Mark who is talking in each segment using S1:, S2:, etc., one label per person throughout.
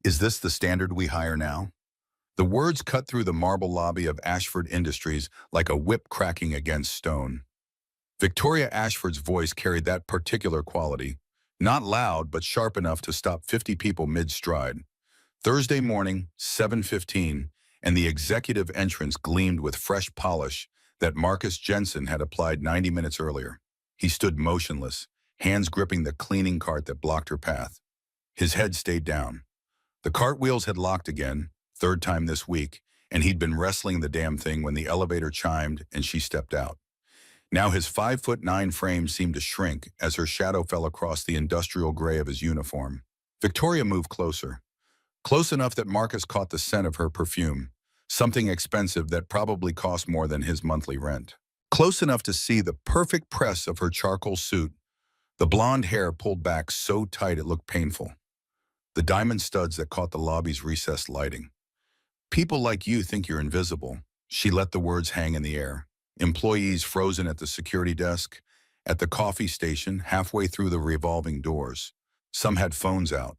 S1: Is this the standard we hire now? The words cut through the marble lobby of Ashford Industries like a whip cracking against stone. Victoria Ashford's voice carried that particular quality, not loud but sharp enough to stop 50 people mid-stride. Thursday morning, 7:15, and the executive entrance gleamed with fresh polish that Marcus Jensen had applied 90 minutes earlier. He stood motionless, hands gripping the cleaning cart that blocked her path. His head stayed down. The cartwheels had locked again, third time this week, and he'd been wrestling the damn thing when the elevator chimed and she stepped out. Now his 5'9" frame seemed to shrink as her shadow fell across the industrial gray of his uniform. Victoria moved closer, close enough that Marcus caught the scent of her perfume, something expensive that probably cost more than his monthly rent. Close enough to see the perfect press of her charcoal suit, the blonde hair pulled back so tight it looked painful. The diamond studs that caught the lobby's recessed lighting. People like you think you're invisible. She let the words hang in the air. Employees frozen at the security desk, at the coffee station, halfway through the revolving doors. Some had phones out.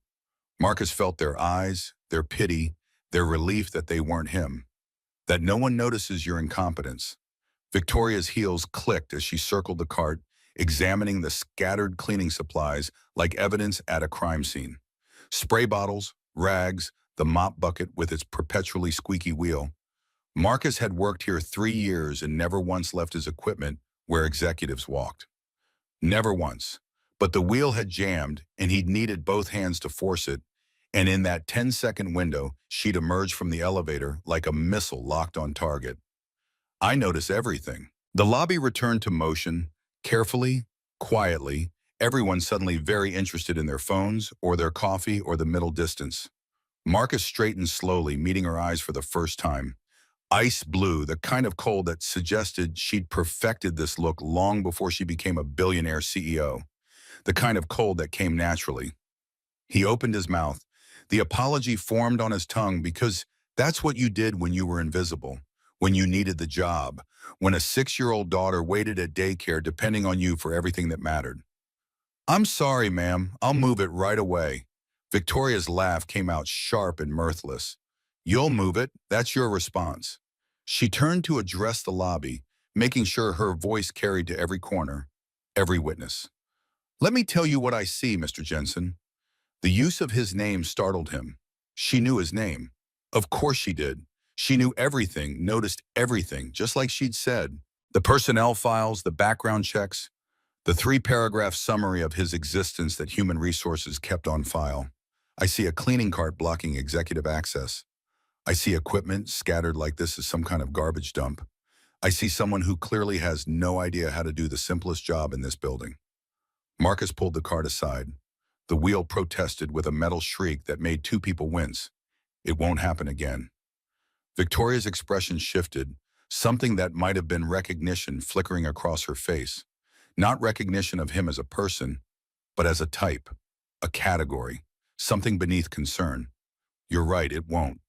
S1: Marcus felt their eyes, their pity, their relief that they weren't him. That no one notices your incompetence. Victoria's heels clicked as she circled the cart, examining the scattered cleaning supplies like evidence at a crime scene. Spray bottles, rags, the mop bucket with its perpetually squeaky wheel. Marcus had worked here 3 years and never once left his equipment where executives walked. Never once. But the wheel had jammed, and he'd needed both hands to force it, and in that 10-second window, she'd emerged from the elevator like a missile locked on target. I notice everything. The lobby returned to motion, carefully, quietly, everyone suddenly very interested in their phones or their coffee or the middle distance. Marcus straightened slowly, meeting her eyes for the first time. Ice blue, the kind of cold that suggested she'd perfected this look long before she became a billionaire CEO. The kind of cold that came naturally. He opened his mouth. The apology formed on his tongue because that's what you did when you were invisible, when you needed the job, when a 6-year-old daughter waited at daycare depending on you for everything that mattered. I'm sorry, ma'am. I'll move it right away. Victoria's laugh came out sharp and mirthless. You'll move it. That's your response. She turned to address the lobby, making sure her voice carried to every corner, every witness. Let me tell you what I see, Mr. Jensen. The use of his name startled him. She knew his name. Of course she did. She knew everything, noticed everything, just like she'd said. The personnel files, the background checks, the 3-paragraph summary of his existence that human resources kept on file. I see a cleaning cart blocking executive access. I see equipment scattered like this is some kind of garbage dump. I see someone who clearly has no idea how to do the simplest job in this building. Marcus pulled the cart aside. The wheel protested with a metal shriek that made 2 people wince. It won't happen again. Victoria's expression shifted, something that might have been recognition flickering across her face. Not recognition of him as a person, but as a type, a category, something beneath concern. You're right, it won't.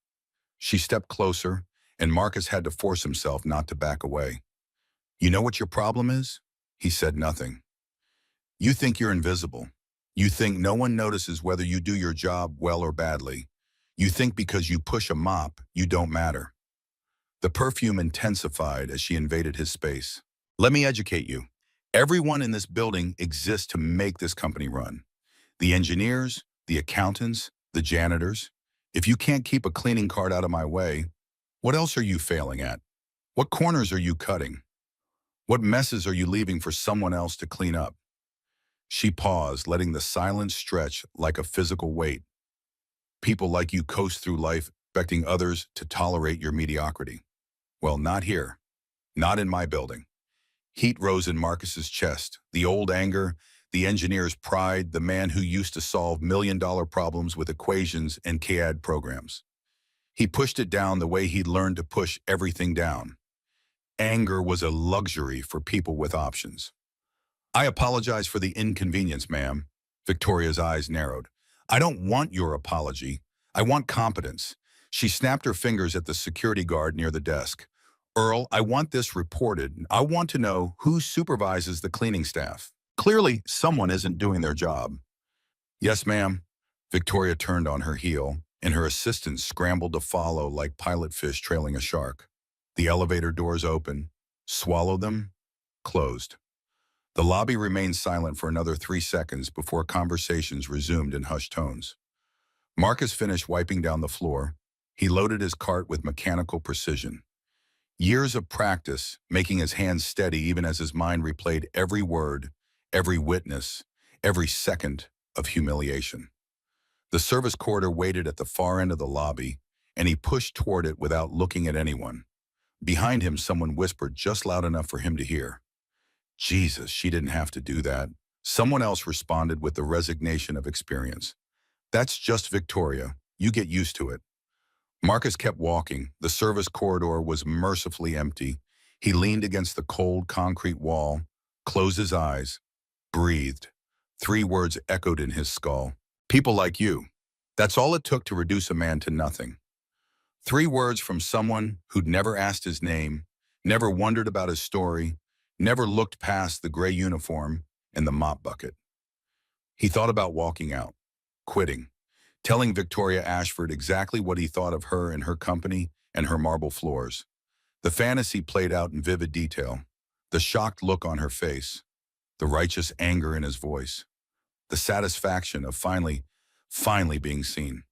S1: She stepped closer, and Marcus had to force himself not to back away. You know what your problem is? He said nothing. You think you're invisible. You think no one notices whether you do your job well or badly. You think because you push a mop, you don't matter. The perfume intensified as she invaded his space. Let me educate you. Everyone in this building exists to make this company run. The engineers, the accountants, the janitors. If you can't keep a cleaning cart out of my way, what else are you failing at? What corners are you cutting? What messes are you leaving for someone else to clean up? She paused, letting the silence stretch like a physical weight. People like you coast through life expecting others to tolerate your mediocrity. Well, not here. Not in my building. Heat rose in Marcus's chest, the old anger, the engineer's pride, the man who used to solve million-dollar problems with equations and CAD programs. He pushed it down the way he'd learned to push everything down. Anger was a luxury for people with options. I apologize for the inconvenience, ma'am. Victoria's eyes narrowed. I don't want your apology. I want competence. She snapped her fingers at the security guard near the desk. Earl, I want this reported. I want to know who supervises the cleaning staff. Clearly, someone isn't doing their job. Yes, ma'am. Victoria turned on her heel. and her assistants scrambled to follow like pilot fish trailing a shark. The elevator doors opened, swallowed them, closed. The lobby remained silent for another 3 seconds before conversations resumed in hushed tones. Marcus finished wiping down the floor. He loaded his cart with mechanical precision. Years of practice, making his hands steady even as his mind replayed every word, every witness, every second of humiliation. The service corridor waited at the far end of the lobby, and he pushed toward it without looking at anyone. Behind him, someone whispered just loud enough for him to hear. Jesus, she didn't have to do that. Someone else responded with the resignation of experience. That's just Victoria. You get used to it. Marcus kept walking. The service corridor was mercifully empty. He leaned against the cold concrete wall, closed his eyes, breathed. 3 words echoed in his skull. People like you. That's all it took to reduce a man to nothing. 3 words from someone who'd never asked his name, never wondered about his story, never looked past the gray uniform and the mop bucket. He thought about walking out, quitting, telling Victoria Ashford exactly what he thought of her and her company and her marble floors. The fantasy played out in vivid detail, the shocked look on her face, the righteous anger in his voice, the satisfaction of finally being seen.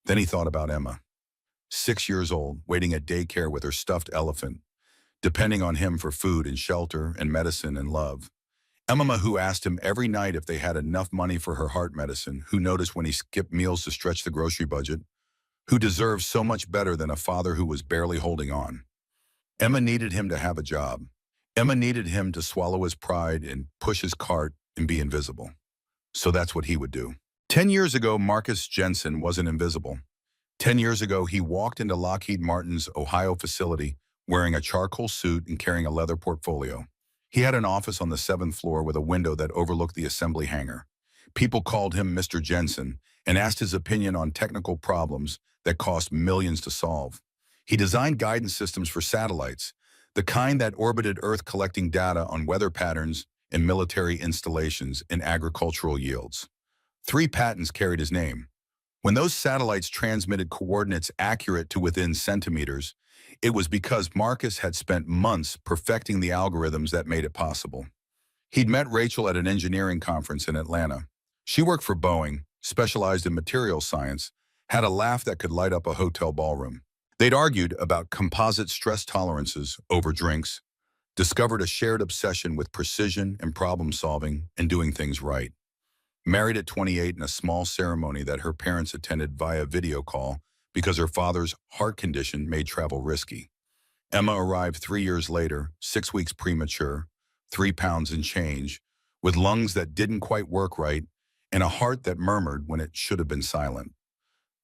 S1: Then he thought about Emma, 6 years old, waiting at daycare with her stuffed elephant, depending on him for food and shelter and medicine and love. Emma, who asked him every night if they had enough money for her heart medicine, who noticed when he skipped meals to stretch the grocery budget, who deserved so much better than a father who was barely holding on. Emma needed him to have a job. Emma needed him to swallow his pride and push his cart and be invisible. So that's what he would do. 10 years ago, Marcus Jensen wasn't invisible. 10 years ago, he walked into Lockheed Martin's Ohio facility wearing a charcoal suit and carrying a leather portfolio. He had an office on the 7th floor with a window that overlooked the assembly hangar. People called him Mr. Jensen and asked his opinion on technical problems that cost millions to solve. He designed guidance systems for satellites, the kind that orbited Earth collecting data on weather patterns and military installations and agricultural yields. 3 patents carried his name. When those satellites transmitted coordinates accurate to within centimeters, it was because Marcus had spent months perfecting the algorithms that made it possible. He'd met Rachel at an engineering conference in Atlanta. She worked for Boeing, specialized in materials science, had a laugh that could light up a hotel ballroom. They'd argued about composite stress tolerances over drinks, discovered a shared obsession with precision and problem solving and doing things right. Married at 28 in a small ceremony that her parents attended via video call because her father's heart condition made travel risky. Emma arrived 3 years later, 6 weeks premature, 3 pounds and change, with lungs that didn't quite work right and a heart that murmured when it should have been silent.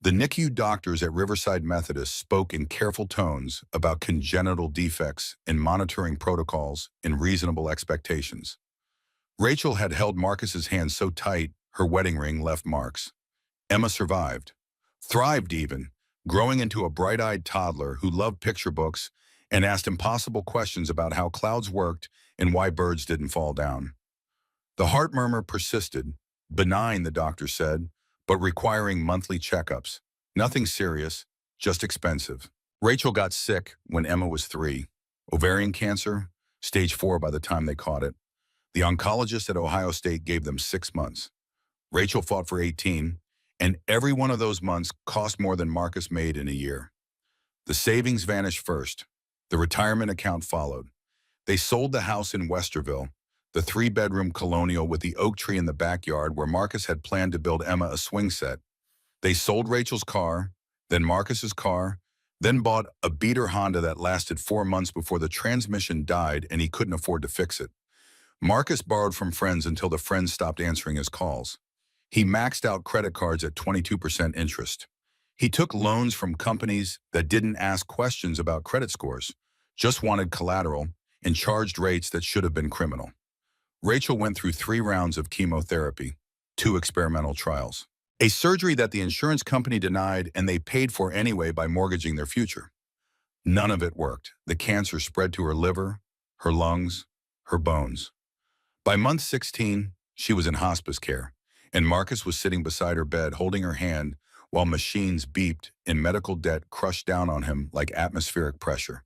S1: The NICU doctors at Riverside Methodist spoke in careful tones about congenital defects and monitoring protocols and reasonable expectations. Rachel had held Marcus's hand so tight, her wedding ring left marks. Emma survived, thrived even, growing into a bright-eyed toddler who loved picture books and asked impossible questions about how clouds worked and why birds didn't fall down. The heart murmur persisted, benign, the doctor said, but requiring monthly checkups. Nothing serious, just expensive. Rachel got sick when Emma was 3. Ovarian cancer, stage 4 by the time they caught it. The oncologist at Ohio State gave them 6 months. Rachel fought for 18, and every one of those months cost more than Marcus made in a year. The savings vanished first. The retirement account followed. They sold the house in Westerville, the 3-bedroom colonial with the oak tree in the backyard where Marcus had planned to build Emma a swing set. They sold Rachel's car, then Marcus's car, then bought a beater Honda that lasted 4 months before the transmission died and he couldn't afford to fix it. Marcus borrowed from friends until the friends stopped answering his calls. He maxed out credit cards at 22% interest. He took loans from companies that didn't ask questions about credit scores, just wanted collateral, and charged rates that should have been criminal. Rachel went through 3 rounds of chemotherapy, 2 experimental trials, a surgery that the insurance company denied and they paid for anyway by mortgaging their future. None of it worked. The cancer spread to her liver, her lungs, her bones. By month 16, she was in hospice care, and Marcus was sitting beside her bed holding her hand while machines beeped and medical debt crushed down on him like atmospheric pressure.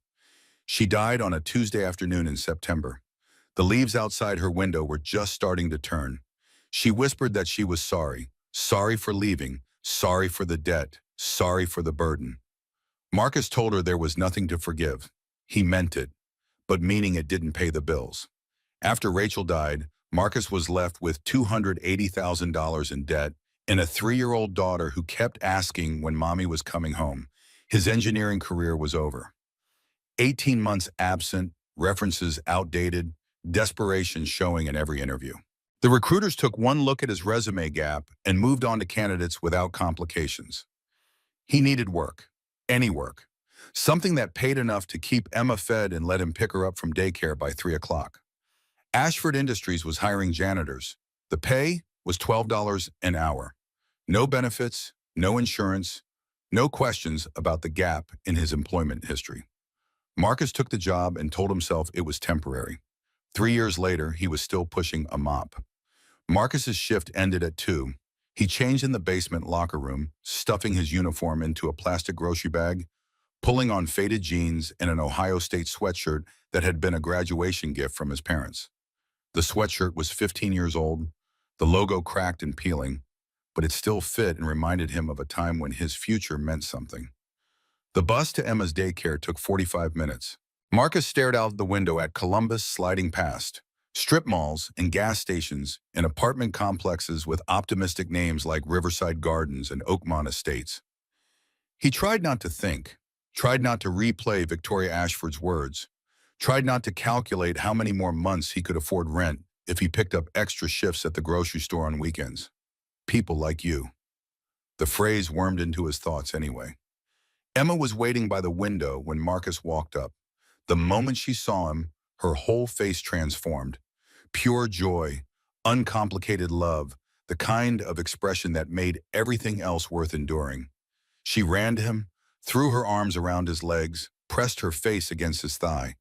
S1: She died on a Tuesday afternoon in September. The leaves outside her window were just starting to turn. She whispered that she was sorry, sorry for leaving, sorry for the debt, sorry for the burden. Marcus told her there was nothing to forgive. He meant it, but meaning it didn't pay the bills. After Rachel died, Marcus was left with $280,000 in debt and a 3-year-old daughter who kept asking when mommy was coming home. His engineering career was over. 18 months absent, references outdated, desperation showing in every interview. The recruiters took one look at his resume gap and moved on to candidates without complications. He needed work, any work, something that paid enough to keep Emma fed and let him pick her up from daycare by 3 o'clock. Ashford Industries was hiring janitors. The pay was $12 an hour. No benefits, no insurance, no questions about the gap in his employment history. Marcus took the job and told himself it was temporary. 3 years later, he was still pushing a mop. Marcus's shift ended at 2. He changed in the basement locker room, stuffing his uniform into a plastic grocery bag, pulling on faded jeans and an Ohio State sweatshirt that had been a graduation gift from his parents. The sweatshirt was 15 years old, the logo cracked and peeling, but it still fit and reminded him of a time when his future meant something. The bus to Emma's daycare took 45 minutes. Marcus stared out the window at Columbus sliding past, strip malls and gas stations and apartment complexes with optimistic names like Riverside Gardens and Oakmont Estates. He tried not to think, tried not to replay Victoria Ashford's words, tried not to calculate how many more months he could afford rent if he picked up extra shifts at the grocery store on weekends. People like you. The phrase wormed into his thoughts anyway. Emma was waiting by the window when Marcus walked up. The moment she saw him, her whole face transformed. Pure joy, uncomplicated love, the kind of expression that made everything else worth enduring. She ran to him, threw her arms around his legs, pressed her face against his thigh.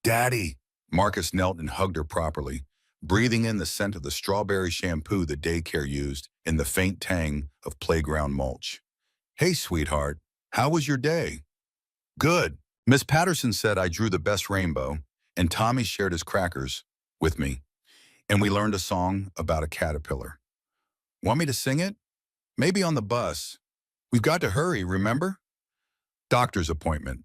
S1: "Daddy!" Marcus knelt and hugged her properly, breathing in the scent of the strawberry shampoo the daycare used and the faint tang of playground mulch. "Hey, sweetheart, how was your day?" "Good. Miss Patterson said I drew the best rainbow, and Tommy shared his crackers with me, and we learned a song about a caterpillar. Want me to sing it? Maybe on the bus. We've got to hurry, remember?" Doctor's appointment.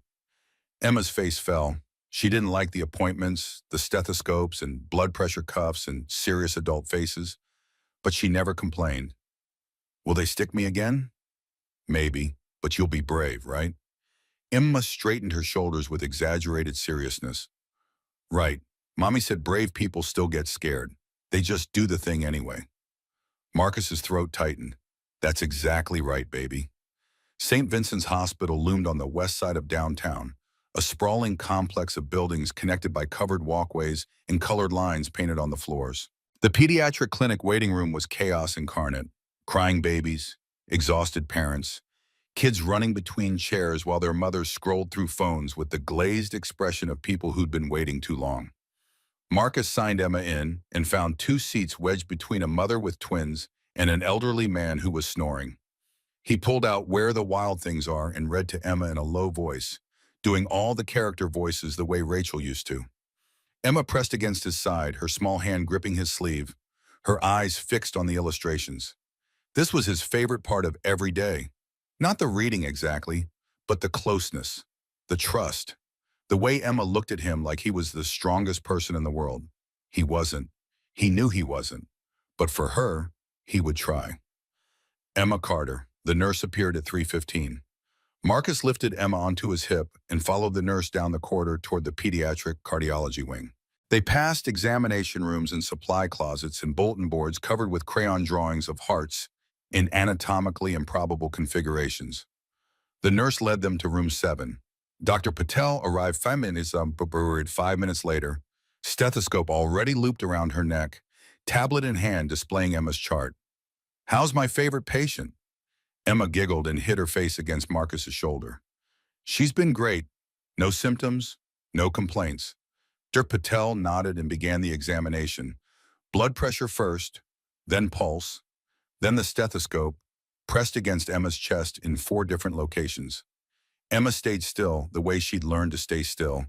S1: Emma's face fell. She didn't like the appointments, the stethoscopes and blood pressure cuffs and serious adult faces, but she never complained. "Will they stick me again?" "Maybe, but you'll be brave, right?" Emma straightened her shoulders with exaggerated seriousness. "Right. Mommy said brave people still get scared. They just do the thing anyway." Marcus's throat tightened. "That's exactly right, baby." St. Vincent's Hospital loomed on the west side of downtown, a sprawling complex of buildings connected by covered walkways and colored lines painted on the floors. The pediatric clinic waiting room was chaos incarnate. Crying babies, exhausted parents, kids running between chairs while their mothers scrolled through phones with the glazed expression of people who'd been waiting too long. Marcus signed Emma in and found 2 seats wedged between a mother with twins and an elderly man who was snoring. He pulled out Where the Wild Things Are and read to Emma in a low voice, doing all the character voices the way Rachel used to. Emma pressed against his side, her small hand gripping his sleeve, her eyes fixed on the illustrations. This was his favorite part of every day. Not the reading exactly, but the closeness, the trust, the way Emma looked at him like he was the strongest person in the world. He wasn't. He knew he wasn't. But for her, he would try. Emma Carter. The nurse appeared at 3:15. Marcus lifted Emma onto his hip and followed the nurse down the corridor toward the pediatric cardiology wing. They passed examination rooms and supply closets and bulletin boards covered with crayon drawings of hearts in anatomically improbable configurations. The nurse led them to room 7. Dr. Patel arrived 5 minutes later, stethoscope already looped around her neck, tablet in hand displaying Emma's chart. "How's my favorite patient?" Emma giggled and hid her face against Marcus's shoulder. "She's been great. No symptoms, no complaints." Dr. Patel nodded and began the examination. Blood pressure first, then pulse, then the stethoscope, pressed against Emma's chest in 4 different locations. Emma stayed still, the way she'd learned to stay still,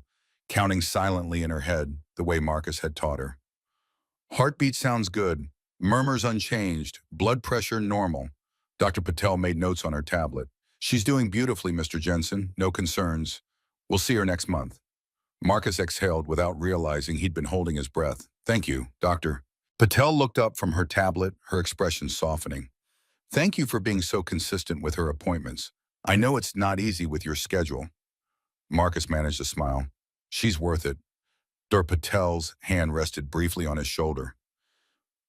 S1: counting silently in her head, the way Marcus had taught her. Heartbeat sounds good. Murmurs unchanged. Blood pressure normal. Dr. Patel made notes on her tablet. She's doing beautifully, Mr. Jensen. No concerns. We'll see her next month. Marcus exhaled without realizing he'd been holding his breath. Thank you, doctor. Patel looked up from her tablet, her expression softening. Thank you for being so consistent with her appointments. I know it's not easy with your schedule. Marcus managed a smile. She's worth it. Dr. Patel's hand rested briefly on his shoulder.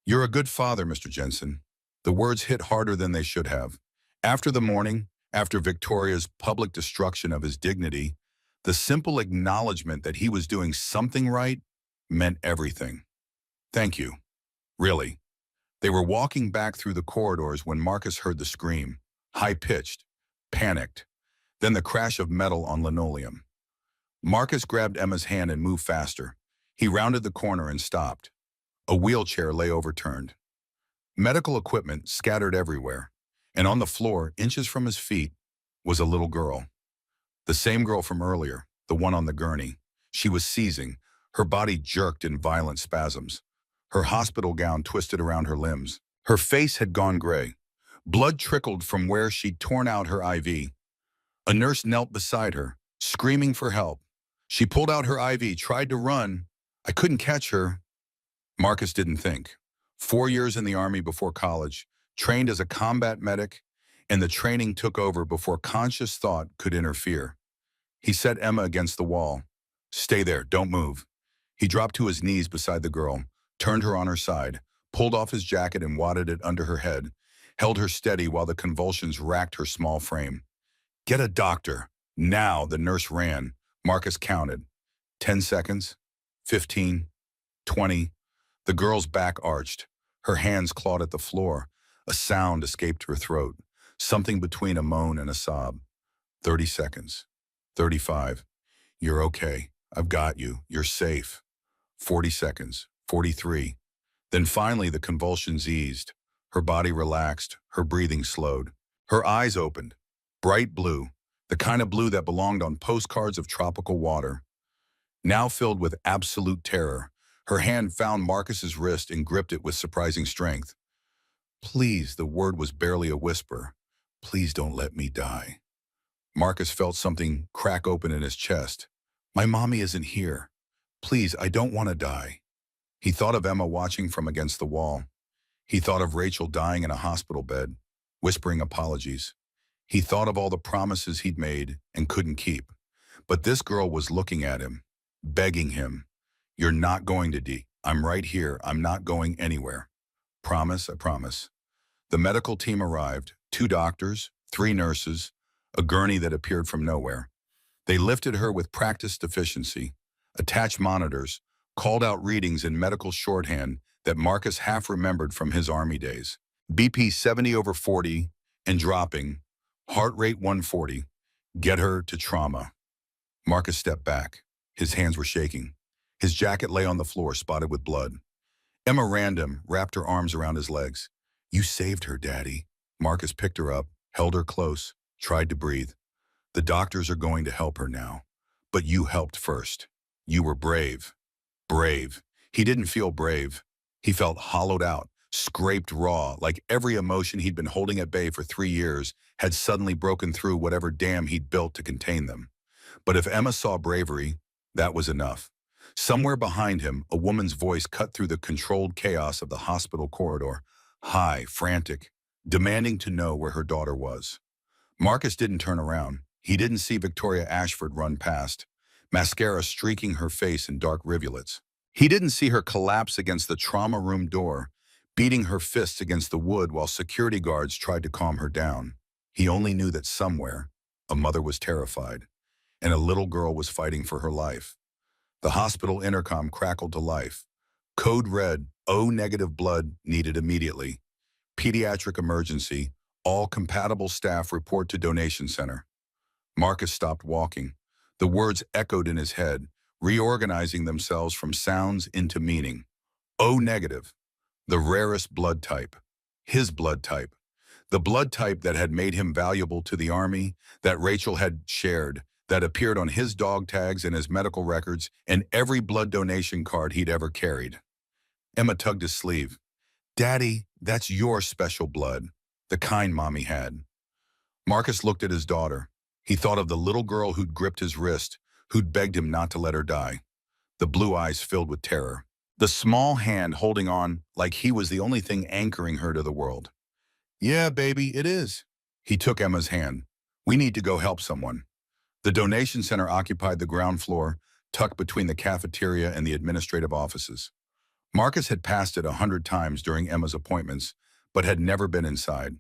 S1: You're a good father, Mr. Jensen. The words hit harder than they should have. After the morning, after Victoria's public destruction of his dignity, the simple acknowledgement that he was doing something right meant everything. Thank you. Really. They were walking back through the corridors when Marcus heard the scream, high-pitched, panicked, then the crash of metal on linoleum. Marcus grabbed Emma's hand and moved faster. He rounded the corner and stopped. A wheelchair lay overturned. Medical equipment scattered everywhere, and on the floor, inches from his feet, was a little girl. The same girl from earlier, the one on the gurney. She was seizing, her body jerked in violent spasms. Her hospital gown twisted around her limbs. Her face had gone gray. Blood trickled from where she'd torn out her IV. A nurse knelt beside her, screaming for help. She pulled out her IV, tried to run. I couldn't catch her. Marcus didn't think. 4 years in the Army before college, trained as a combat medic, and the training took over before conscious thought could interfere. He set Emma against the wall. Stay there, don't move. He dropped to his knees beside the girl, turned her on her side, pulled off his jacket and wadded it under her head, held her steady while the convulsions racked her small frame. Get a doctor. Now, the nurse ran. Marcus counted. 10 seconds, 15, 20. The girl's back arched. Her hands clawed at the floor. A sound escaped her throat, something between a moan and a sob. 30 seconds. 35. You're okay. I've got you. You're safe. 40 seconds. 43. Then finally the convulsions eased. Her body relaxed. Her breathing slowed. Her eyes opened. Bright blue. The kind of blue that belonged on postcards of tropical water. Now filled with absolute terror, her hand found Marcus's wrist and gripped it with surprising strength. Please, the word was barely a whisper. Please don't let me die. Marcus felt something crack open in his chest. My mommy isn't here. Please, I don't want to die. He thought of Emma watching from against the wall. He thought of Rachel dying in a hospital bed, whispering apologies. He thought of all the promises he'd made and couldn't keep. But this girl was looking at him, begging him. You're not going to die. I'm right here. I'm not going anywhere. Promise, I promise. The medical team arrived, 2 doctors, 3 nurses, a gurney that appeared from nowhere. They lifted her with practiced efficiency, attached monitors, called out readings in medical shorthand that Marcus half remembered from his Army days. BP 70/40 and dropping, heart rate 140. Get her to trauma. Marcus stepped back. His hands were shaking. His jacket lay on the floor, spotted with blood. Emma ran him, wrapped her arms around his legs. You saved her, Daddy. Marcus picked her up, held her close, tried to breathe. The doctors are going to help her now. But you helped first. You were brave. Brave. He didn't feel brave. He felt hollowed out, scraped raw, like every emotion he'd been holding at bay for 3 years had suddenly broken through whatever dam he'd built to contain them. But if Emma saw bravery, that was enough. Somewhere behind him, a woman's voice cut through the controlled chaos of the hospital corridor, high, frantic, demanding to know where her daughter was. Marcus didn't turn around. He didn't see Victoria Ashford run past, mascara streaking her face in dark rivulets. He didn't see her collapse against the trauma room door, beating her fists against the wood while security guards tried to calm her down. He only knew that somewhere, a mother was terrified, and a little girl was fighting for her life. The hospital intercom crackled to life. Code red, O-negative blood needed immediately. Pediatric emergency, all compatible staff report to donation center. Marcus stopped walking. The words echoed in his head, reorganizing themselves from sounds into meaning. O-negative, the rarest blood type. His blood type. The blood type that had made him valuable to the army, that Rachel had shared, that appeared on his dog tags and his medical records and every blood donation card he'd ever carried. Emma tugged his sleeve. Daddy, that's your special blood, the kind Mommy had. Marcus looked at his daughter. He thought of the little girl who'd gripped his wrist, who'd begged him not to let her die. The blue eyes filled with terror. The small hand holding on like he was the only thing anchoring her to the world. Yeah, baby, it is. He took Emma's hand. We need to go help someone. The donation center occupied the ground floor, tucked between the cafeteria and the administrative offices. Marcus had passed it 100 times during Emma's appointments, but had never been inside.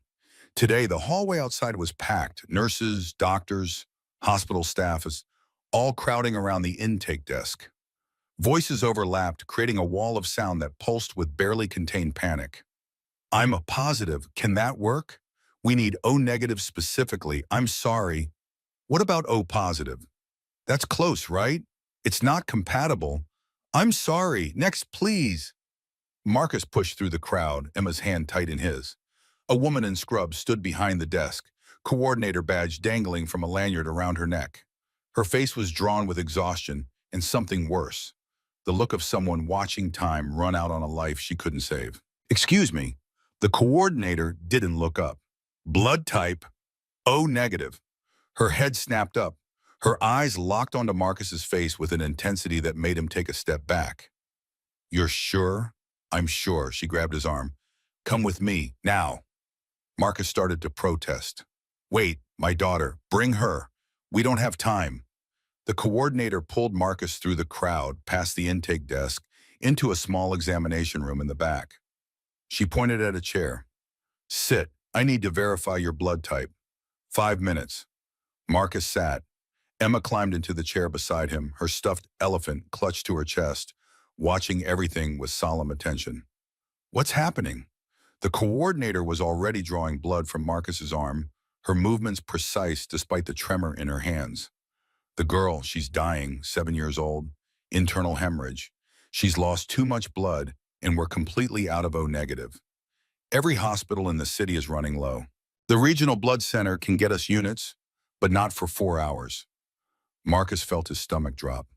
S1: Today, the hallway outside was packed. Nurses, doctors, hospital staffs, all crowding around the intake desk. Voices overlapped, creating a wall of sound that pulsed with barely contained panic. I'm a positive. Can that work? We need O negative specifically. I'm sorry. What about O positive? That's close, right? It's not compatible. I'm sorry. Next, please. Marcus pushed through the crowd, Emma's hand tight in his. A woman in scrubs stood behind the desk, coordinator badge dangling from a lanyard around her neck. Her face was drawn with exhaustion and something worse, the look of someone watching time run out on a life she couldn't save. Excuse me. The coordinator didn't look up. Blood type, O negative. Her head snapped up. Her eyes locked onto Marcus's face with an intensity that made him take a step back. You're sure? I'm sure. She grabbed his arm. Come with me, now. Marcus started to protest. Wait, my daughter, bring her. We don't have time. The coordinator pulled Marcus through the crowd, past the intake desk, into a small examination room in the back. She pointed at a chair. Sit. I need to verify your blood type. 5 minutes. Marcus sat. Emma climbed into the chair beside him, her stuffed elephant clutched to her chest, watching everything with solemn attention. What's happening? The coordinator was already drawing blood from Marcus's arm, her movements precise despite the tremor in her hands. The girl, she's dying, 7 years old, internal hemorrhage. She's lost too much blood, and we're completely out of O negative. Every hospital in the city is running low. The regional blood center can get us units, but not for 4 hours. Marcus felt his stomach drop.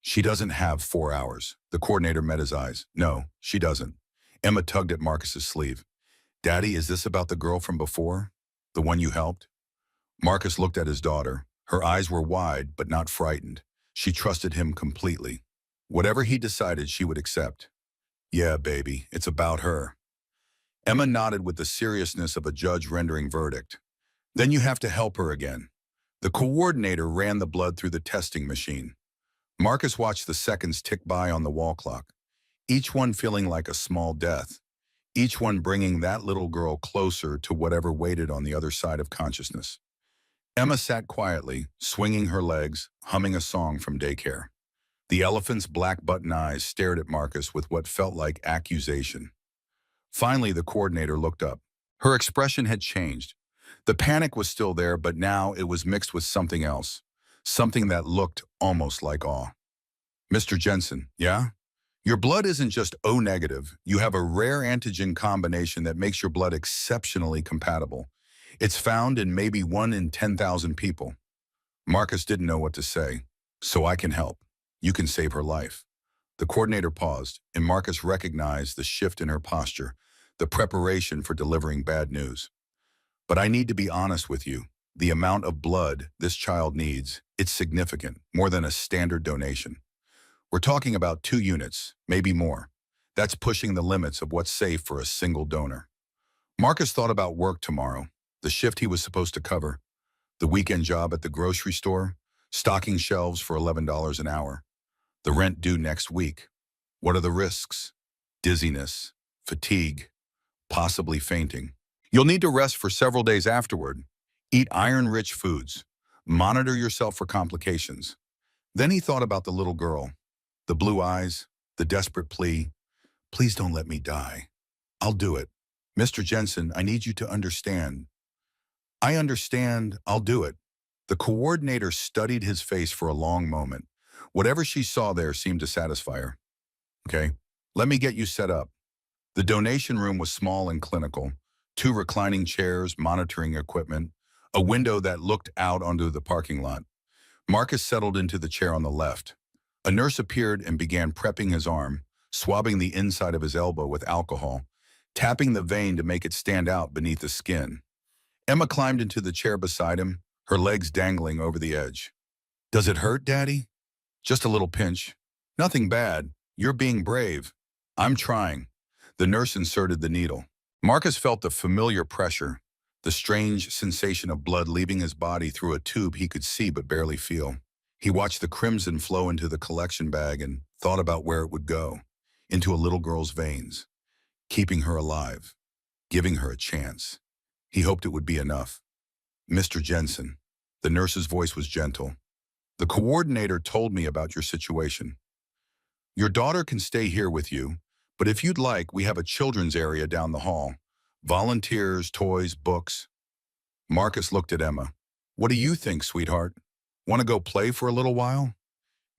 S1: She doesn't have 4 hours. The coordinator met his eyes. No, she doesn't. Emma tugged at Marcus's sleeve. Daddy, is this about the girl from before? The one you helped? Marcus looked at his daughter. Her eyes were wide, but not frightened. She trusted him completely. Whatever he decided, she would accept. Yeah, baby, it's about her. Emma nodded with the seriousness of a judge rendering verdict. Then you have to help her again. The coordinator ran the blood through the testing machine. Marcus watched the seconds tick by on the wall clock, each one feeling like a small death, each one bringing that little girl closer to whatever waited on the other side of consciousness. Emma sat quietly, swinging her legs, humming a song from daycare. The elephant's black button eyes stared at Marcus with what felt like accusation. Finally, the coordinator looked up. Her expression had changed. The panic was still there, but now it was mixed with something else, something that looked almost like awe. Mr. Jensen, yeah? Your blood isn't just O negative. You have a rare antigen combination that makes your blood exceptionally compatible. It's found in maybe 1 in 10,000 people. Marcus didn't know what to say. So I can help. You can save her life. The coordinator paused, and Marcus recognized the shift in her posture, the preparation for delivering bad news. But I need to be honest with you. The amount of blood this child needs, it's significant, more than a standard donation. We're talking about 2 units, maybe more. That's pushing the limits of what's safe for a single donor. Marcus thought about work tomorrow, the shift he was supposed to cover, the weekend job at the grocery store, stocking shelves for $11 an hour, the rent due next week. What are the risks? Dizziness, fatigue, possibly fainting. You'll need to rest for several days afterward. Eat iron-rich foods. Monitor yourself for complications. Then he thought about the little girl, the blue eyes, the desperate plea. Please don't let me die. I'll do it. Mr. Jensen, I need you to understand. I understand. I'll do it. The coordinator studied his face for a long moment. Whatever she saw there seemed to satisfy her. Okay, let me get you set up. The donation room was small and clinical. Two reclining chairs, monitoring equipment, a window that looked out onto the parking lot. Marcus settled into the chair on the left. A nurse appeared and began prepping his arm, swabbing the inside of his elbow with alcohol, tapping the vein to make it stand out beneath the skin. Emma climbed into the chair beside him, her legs dangling over the edge. "Does it hurt, Daddy?" "Just a little pinch. Nothing bad. You're being brave." "I'm trying." The nurse inserted the needle. Marcus felt the familiar pressure, the strange sensation of blood leaving his body through a tube he could see but barely feel. He watched the crimson flow into the collection bag and thought about where it would go, into a little girl's veins, keeping her alive, giving her a chance. He hoped it would be enough. "Mr. Jensen." The nurse's voice was gentle. "The coordinator told me about your situation. Your daughter can stay here with you, but if you'd like, we have a children's area down the hall. Volunteers, toys, books." Marcus looked at Emma. "What do you think, sweetheart? Want to go play for a little while?"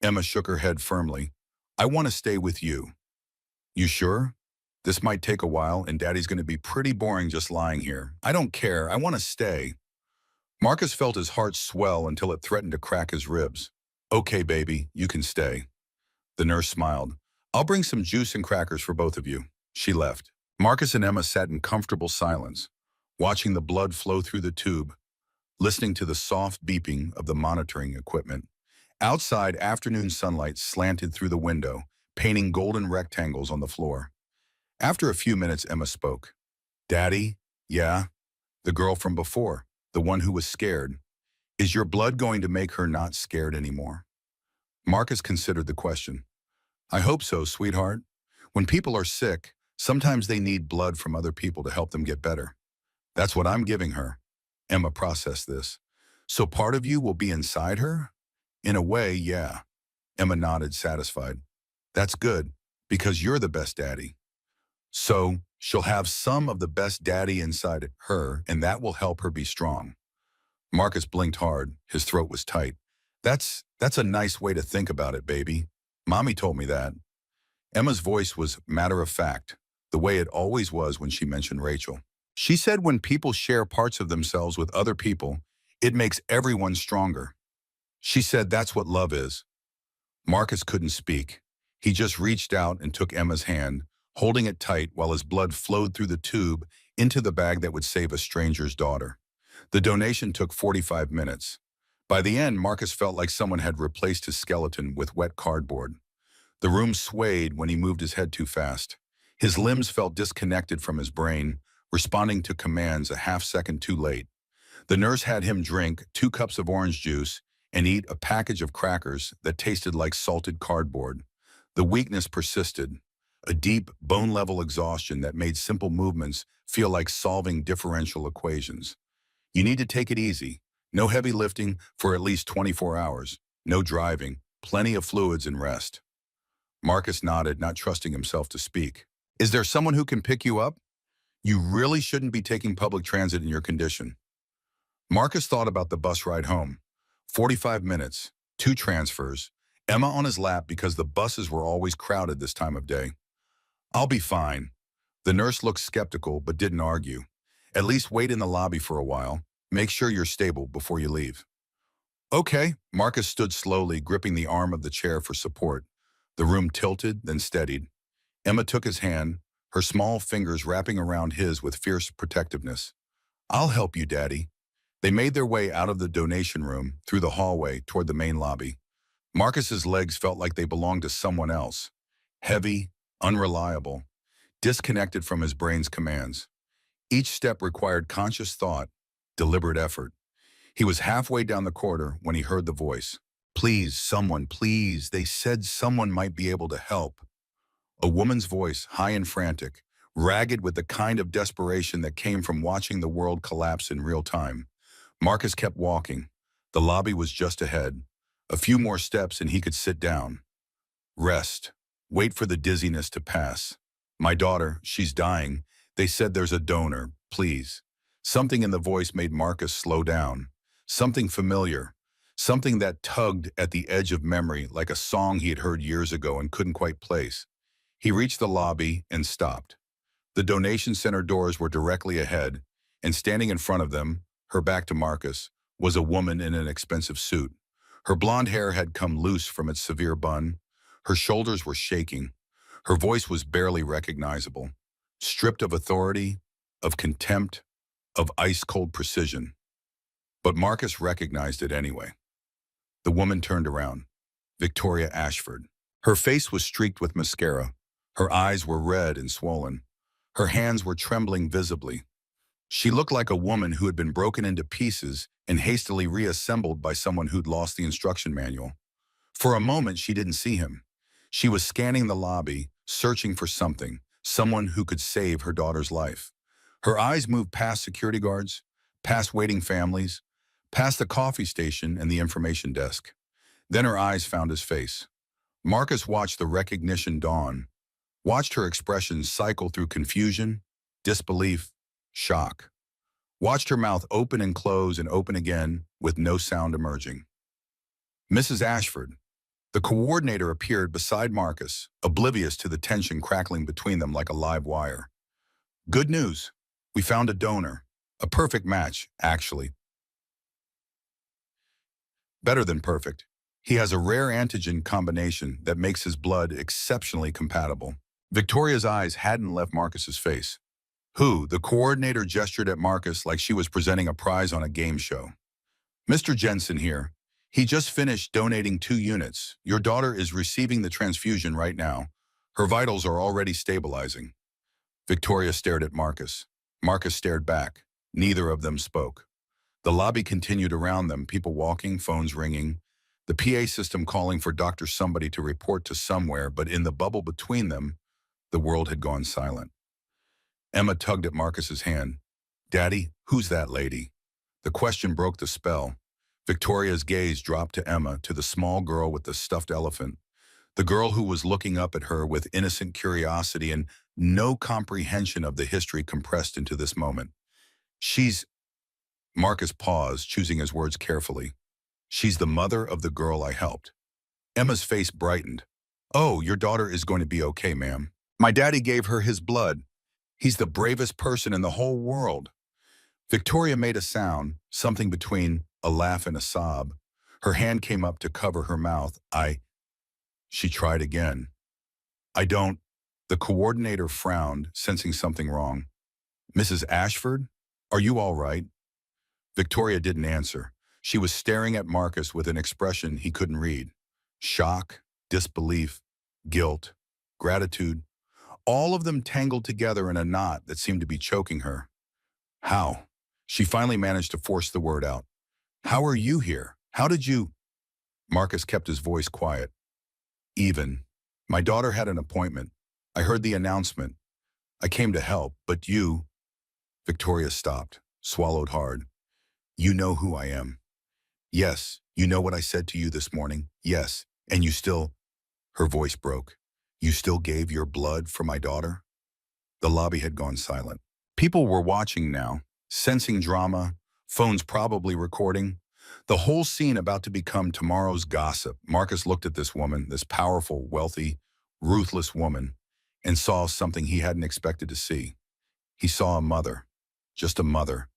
S1: Emma shook her head firmly. "I want to stay with you." "You sure? This might take a while, and Daddy's going to be pretty boring just lying here." "I don't care. I want to stay." Marcus felt his heart swell until it threatened to crack his ribs. "Okay, baby, you can stay." The nurse smiled. "I'll bring some juice and crackers for both of you." She left. Marcus and Emma sat in comfortable silence, watching the blood flow through the tube, listening to the soft beeping of the monitoring equipment. Outside, afternoon sunlight slanted through the window, painting golden rectangles on the floor. After a few minutes, Emma spoke. "Daddy?" "Yeah?" "The girl from before, the one who was scared. Is your blood going to make her not scared anymore?" Marcus considered the question. "I hope so, sweetheart. When people are sick, sometimes they need blood from other people to help them get better. That's what I'm giving her." Emma processed this. "So part of you will be inside her?" "In a way, yeah." Emma nodded, satisfied. "That's good, because you're the best daddy. So she'll have some of the best daddy inside her, and that will help her be strong." Marcus blinked hard. His throat was tight. That's a nice way to think about it, baby. Mommy told me that." Emma's voice was matter-of-fact, the way it always was when she mentioned Rachel. "She said when people share parts of themselves with other people, it makes everyone stronger. She said that's what love is." Marcus couldn't speak. He just reached out and took Emma's hand, holding it tight while his blood flowed through the tube into the bag that would save a stranger's daughter. The donation took 45 minutes. By the end, Marcus felt like someone had replaced his skeleton with wet cardboard. The room swayed when he moved his head too fast. His limbs felt disconnected from his brain, responding to commands a half-second too late. The nurse had him drink 2 cups of orange juice and eat a package of crackers that tasted like salted cardboard. The weakness persisted, a deep, bone-level exhaustion that made simple movements feel like solving differential equations. "You need to take it easy. No heavy lifting for at least 24 hours. No driving. Plenty of fluids and rest." Marcus nodded, not trusting himself to speak. "Is there someone who can pick you up? You really shouldn't be taking public transit in your condition." Marcus thought about the bus ride home. 45 minutes, 2 transfers, Emma on his lap because the buses were always crowded this time of day. "I'll be fine." The nurse looked skeptical but didn't argue. "At least wait in the lobby for a while. Make sure you're stable before you leave." "Okay." Marcus stood slowly, gripping the arm of the chair for support. The room tilted, then steadied. Emma took his hand, her small fingers wrapping around his with fierce protectiveness. "I'll help you, Daddy." They made their way out of the donation room, through the hallway, toward the main lobby. Marcus's legs felt like they belonged to someone else. Heavy, unreliable, disconnected from his brain's commands. Each step required conscious thought, deliberate effort. He was halfway down the corridor when he heard the voice. "Please, someone, please. They said someone might be able to help." A woman's voice, high and frantic, ragged with the kind of desperation that came from watching the world collapse in real time. Marcus kept walking. The lobby was just ahead. A few more steps and he could sit down. Rest. Wait for the dizziness to pass. "My daughter, she's dying. They said there's a donor. Please." Something in the voice made Marcus slow down. Something familiar. Something that tugged at the edge of memory like a song he had heard years ago and couldn't quite place. He reached the lobby and stopped. The donation center doors were directly ahead, and standing in front of them, her back to Marcus, was a woman in an expensive suit. Her blonde hair had come loose from its severe bun. Her shoulders were shaking. Her voice was barely recognizable, stripped of authority, of contempt, of ice-cold precision. But Marcus recognized it anyway. The woman turned around. Victoria Ashford. Her face was streaked with mascara. Her eyes were red and swollen. Her hands were trembling visibly. She looked like a woman who had been broken into pieces and hastily reassembled by someone who'd lost the instruction manual. For a moment, she didn't see him. She was scanning the lobby, searching for something, someone who could save her daughter's life. Her eyes moved past security guards, past waiting families, past the coffee station and the information desk. Then her eyes found his face. Marcus watched the recognition dawn, watched her expressions cycle through confusion, disbelief, shock. Watched her mouth open and close and open again with no sound emerging. Mrs. Ashford. The coordinator appeared beside Marcus, oblivious to the tension crackling between them like a live wire. Good news. We found a donor. A perfect match, actually. Better than perfect. He has a rare antigen combination that makes his blood exceptionally compatible. Victoria's eyes hadn't left Marcus's face. Who? The coordinator gestured at Marcus like she was presenting a prize on a game show. Mr. Jensen here. He just finished donating 2 units. Your daughter is receiving the transfusion right now. Her vitals are already stabilizing. Victoria stared at Marcus. Marcus stared back. Neither of them spoke. The lobby continued around them, people walking, phones ringing, the PA system calling for Dr. Somebody to report to somewhere, but in the bubble between them, the world had gone silent. Emma tugged at Marcus's hand. Daddy, who's that lady? The question broke the spell. Victoria's gaze dropped to Emma, to the small girl with the stuffed elephant, the girl who was looking up at her with innocent curiosity and no comprehension of the history compressed into this moment. She's... Marcus paused, choosing his words carefully. She's the mother of the girl I helped. Emma's face brightened. Oh, your daughter is going to be okay, ma'am. My daddy gave her his blood. He's the bravest person in the whole world. Victoria made a sound, something between a laugh and a sob. Her hand came up to cover her mouth. She tried again. I don't... The coordinator frowned, sensing something wrong. Mrs. Ashford, are you all right? Victoria didn't answer. She was staring at Marcus with an expression he couldn't read. Shock, disbelief, guilt, gratitude, all of them tangled together in a knot that seemed to be choking her. How? She finally managed to force the word out. How are you here? How did you... Marcus kept his voice quiet. Even. My daughter had an appointment. I heard the announcement. I came to help, but you... Victoria stopped, swallowed hard. You know who I am. Yes, you know what I said to you this morning. Yes, and you still... Her voice broke. You still gave your blood for my daughter? The lobby had gone silent. People were watching now, sensing drama, phones probably recording. The whole scene about to become tomorrow's gossip. Marcus looked at this woman, this powerful, wealthy, ruthless woman, and saw something he hadn't expected to see. He saw a mother, just a mother,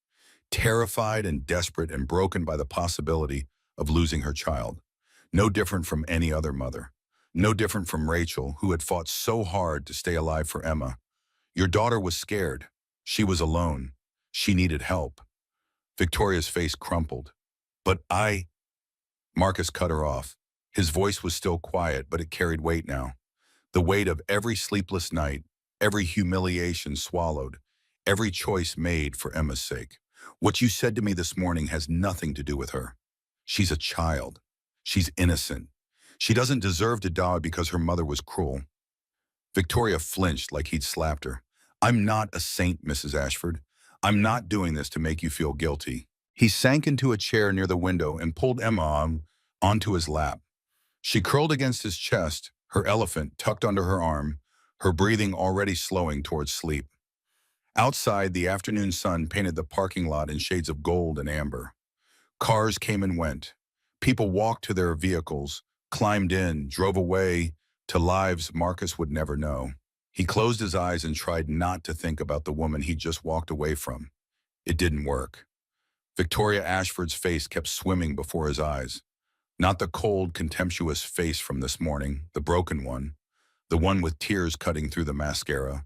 S1: terrified and desperate and broken by the possibility of losing her child. No different from any other mother. No different from Rachel, who had fought so hard to stay alive for Emma. Your daughter was scared. She was alone. She needed help. Victoria's face crumpled. But Marcus cut her off. His voice was still quiet, but it carried weight now. The weight of every sleepless night, every humiliation swallowed, every choice made for Emma's sake. What you said to me this morning has nothing to do with her. She's a child. She's innocent. She doesn't deserve to die because her mother was cruel. Victoria flinched like he'd slapped her. I'm not a saint, Mrs. Ashford. I'm not doing this to make you feel guilty. He sank into a chair near the window and pulled Emma onto his lap. She curled against his chest, her elephant tucked under her arm, her breathing already slowing towards sleep. Outside, the afternoon sun painted the parking lot in shades of gold and amber. Cars came and went. People walked to their vehicles, climbed in, drove away to lives Marcus would never know. He closed his eyes and tried not to think about the woman he just walked away from. It didn't work. Victoria Ashford's face kept swimming before his eyes. Not the cold, contemptuous face from this morning, the broken one, the one with tears cutting through the mascara,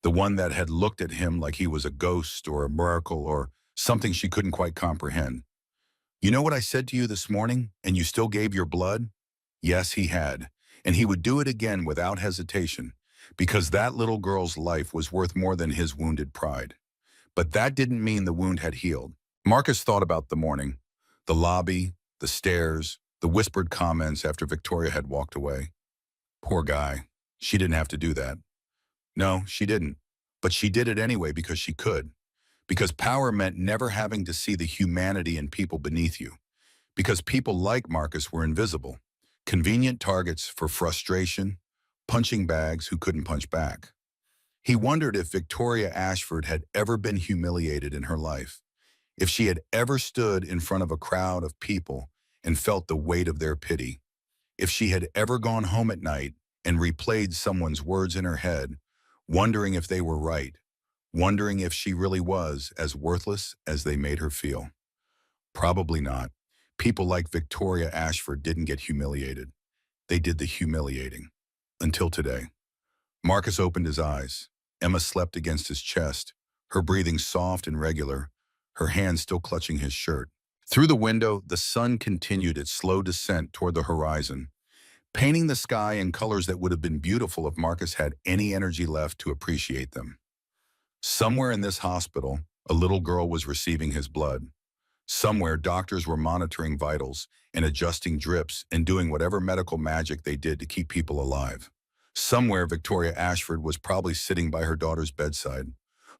S1: the one that had looked at him like he was a ghost or a miracle or something she couldn't quite comprehend. You know what I said to you this morning, and you still gave your blood? Yes, he had, and he would do it again without hesitation, because that little girl's life was worth more than his wounded pride. But that didn't mean the wound had healed. Marcus thought about the morning, the lobby, the stairs, the whispered comments after Victoria had walked away. Poor guy. She didn't have to do that. No, she didn't. But she did it anyway because she could. Because power meant never having to see the humanity in people beneath you. Because people like Marcus were invisible. Convenient targets for frustration, punching bags who couldn't punch back. He wondered if Victoria Ashford had ever been humiliated in her life. If she had ever stood in front of a crowd of people and felt the weight of their pity. If she had ever gone home at night and replayed someone's words in her head, wondering if they were right, wondering if she really was as worthless as they made her feel. Probably not. People like Victoria Ashford didn't get humiliated. They did the humiliating. Until today. Marcus opened his eyes. Emma slept against his chest, her breathing soft and regular, her hand still clutching his shirt. Through the window, the sun continued its slow descent toward the horizon, painting the sky in colors that would have been beautiful if Marcus had any energy left to appreciate them. Somewhere in this hospital, a little girl was receiving his blood. Somewhere, doctors were monitoring vitals and adjusting drips and doing whatever medical magic they did to keep people alive. Somewhere, Victoria Ashford was probably sitting by her daughter's bedside,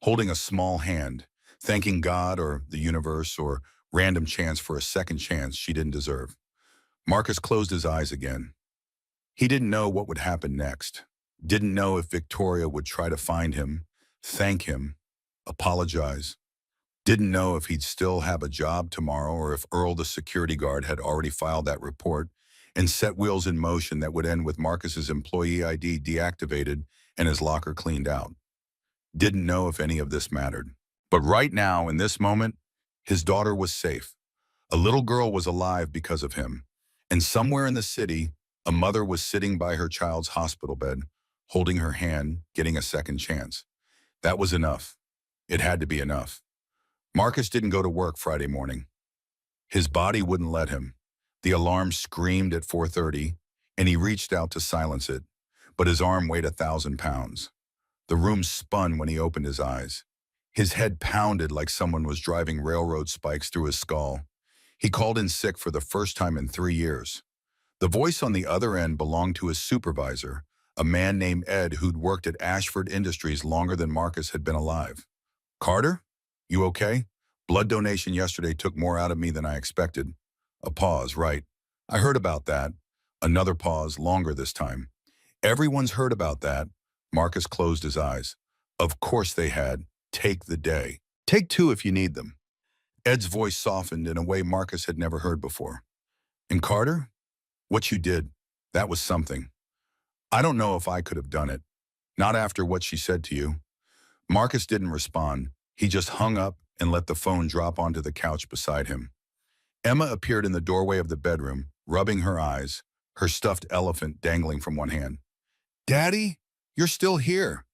S1: holding a small hand, thanking God or the universe or random chance for a second chance she didn't deserve. Marcus closed his eyes again. He didn't know what would happen next. Didn't know if Victoria would try to find him, thank him, apologize. Didn't know if he'd still have a job tomorrow or if Earl, the security guard, had already filed that report and set wheels in motion that would end with Marcus's employee ID deactivated and his locker cleaned out. Didn't know if any of this mattered. But right now, in this moment, his daughter was safe. A little girl was alive because of him. And somewhere in the city, a mother was sitting by her child's hospital bed, holding her hand, getting a second chance. That was enough. It had to be enough. Marcus didn't go to work Friday morning. His body wouldn't let him. The alarm screamed at 4:30, and he reached out to silence it, but his arm weighed 1,000 pounds. The room spun when he opened his eyes. His head pounded like someone was driving railroad spikes through his skull. He called in sick for the first time in 3 years. The voice on the other end belonged to his supervisor, a man named Ed who'd worked at Ashford Industries longer than Marcus had been alive. Carter? You okay? Blood donation yesterday took more out of me than I expected. A pause, right. I heard about that. Another pause, longer this time. Everyone's heard about that. Marcus closed his eyes. Of course they had. Take the day. Take 2 if you need them. Ed's voice softened in a way Marcus had never heard before. And Carter? What you did, that was something. I don't know if I could have done it. Not after what she said to you. Marcus didn't respond. He just hung up and let the phone drop onto the couch beside him. Emma appeared in the doorway of the bedroom, rubbing her eyes, her stuffed elephant dangling from one hand. Daddy, you're still here.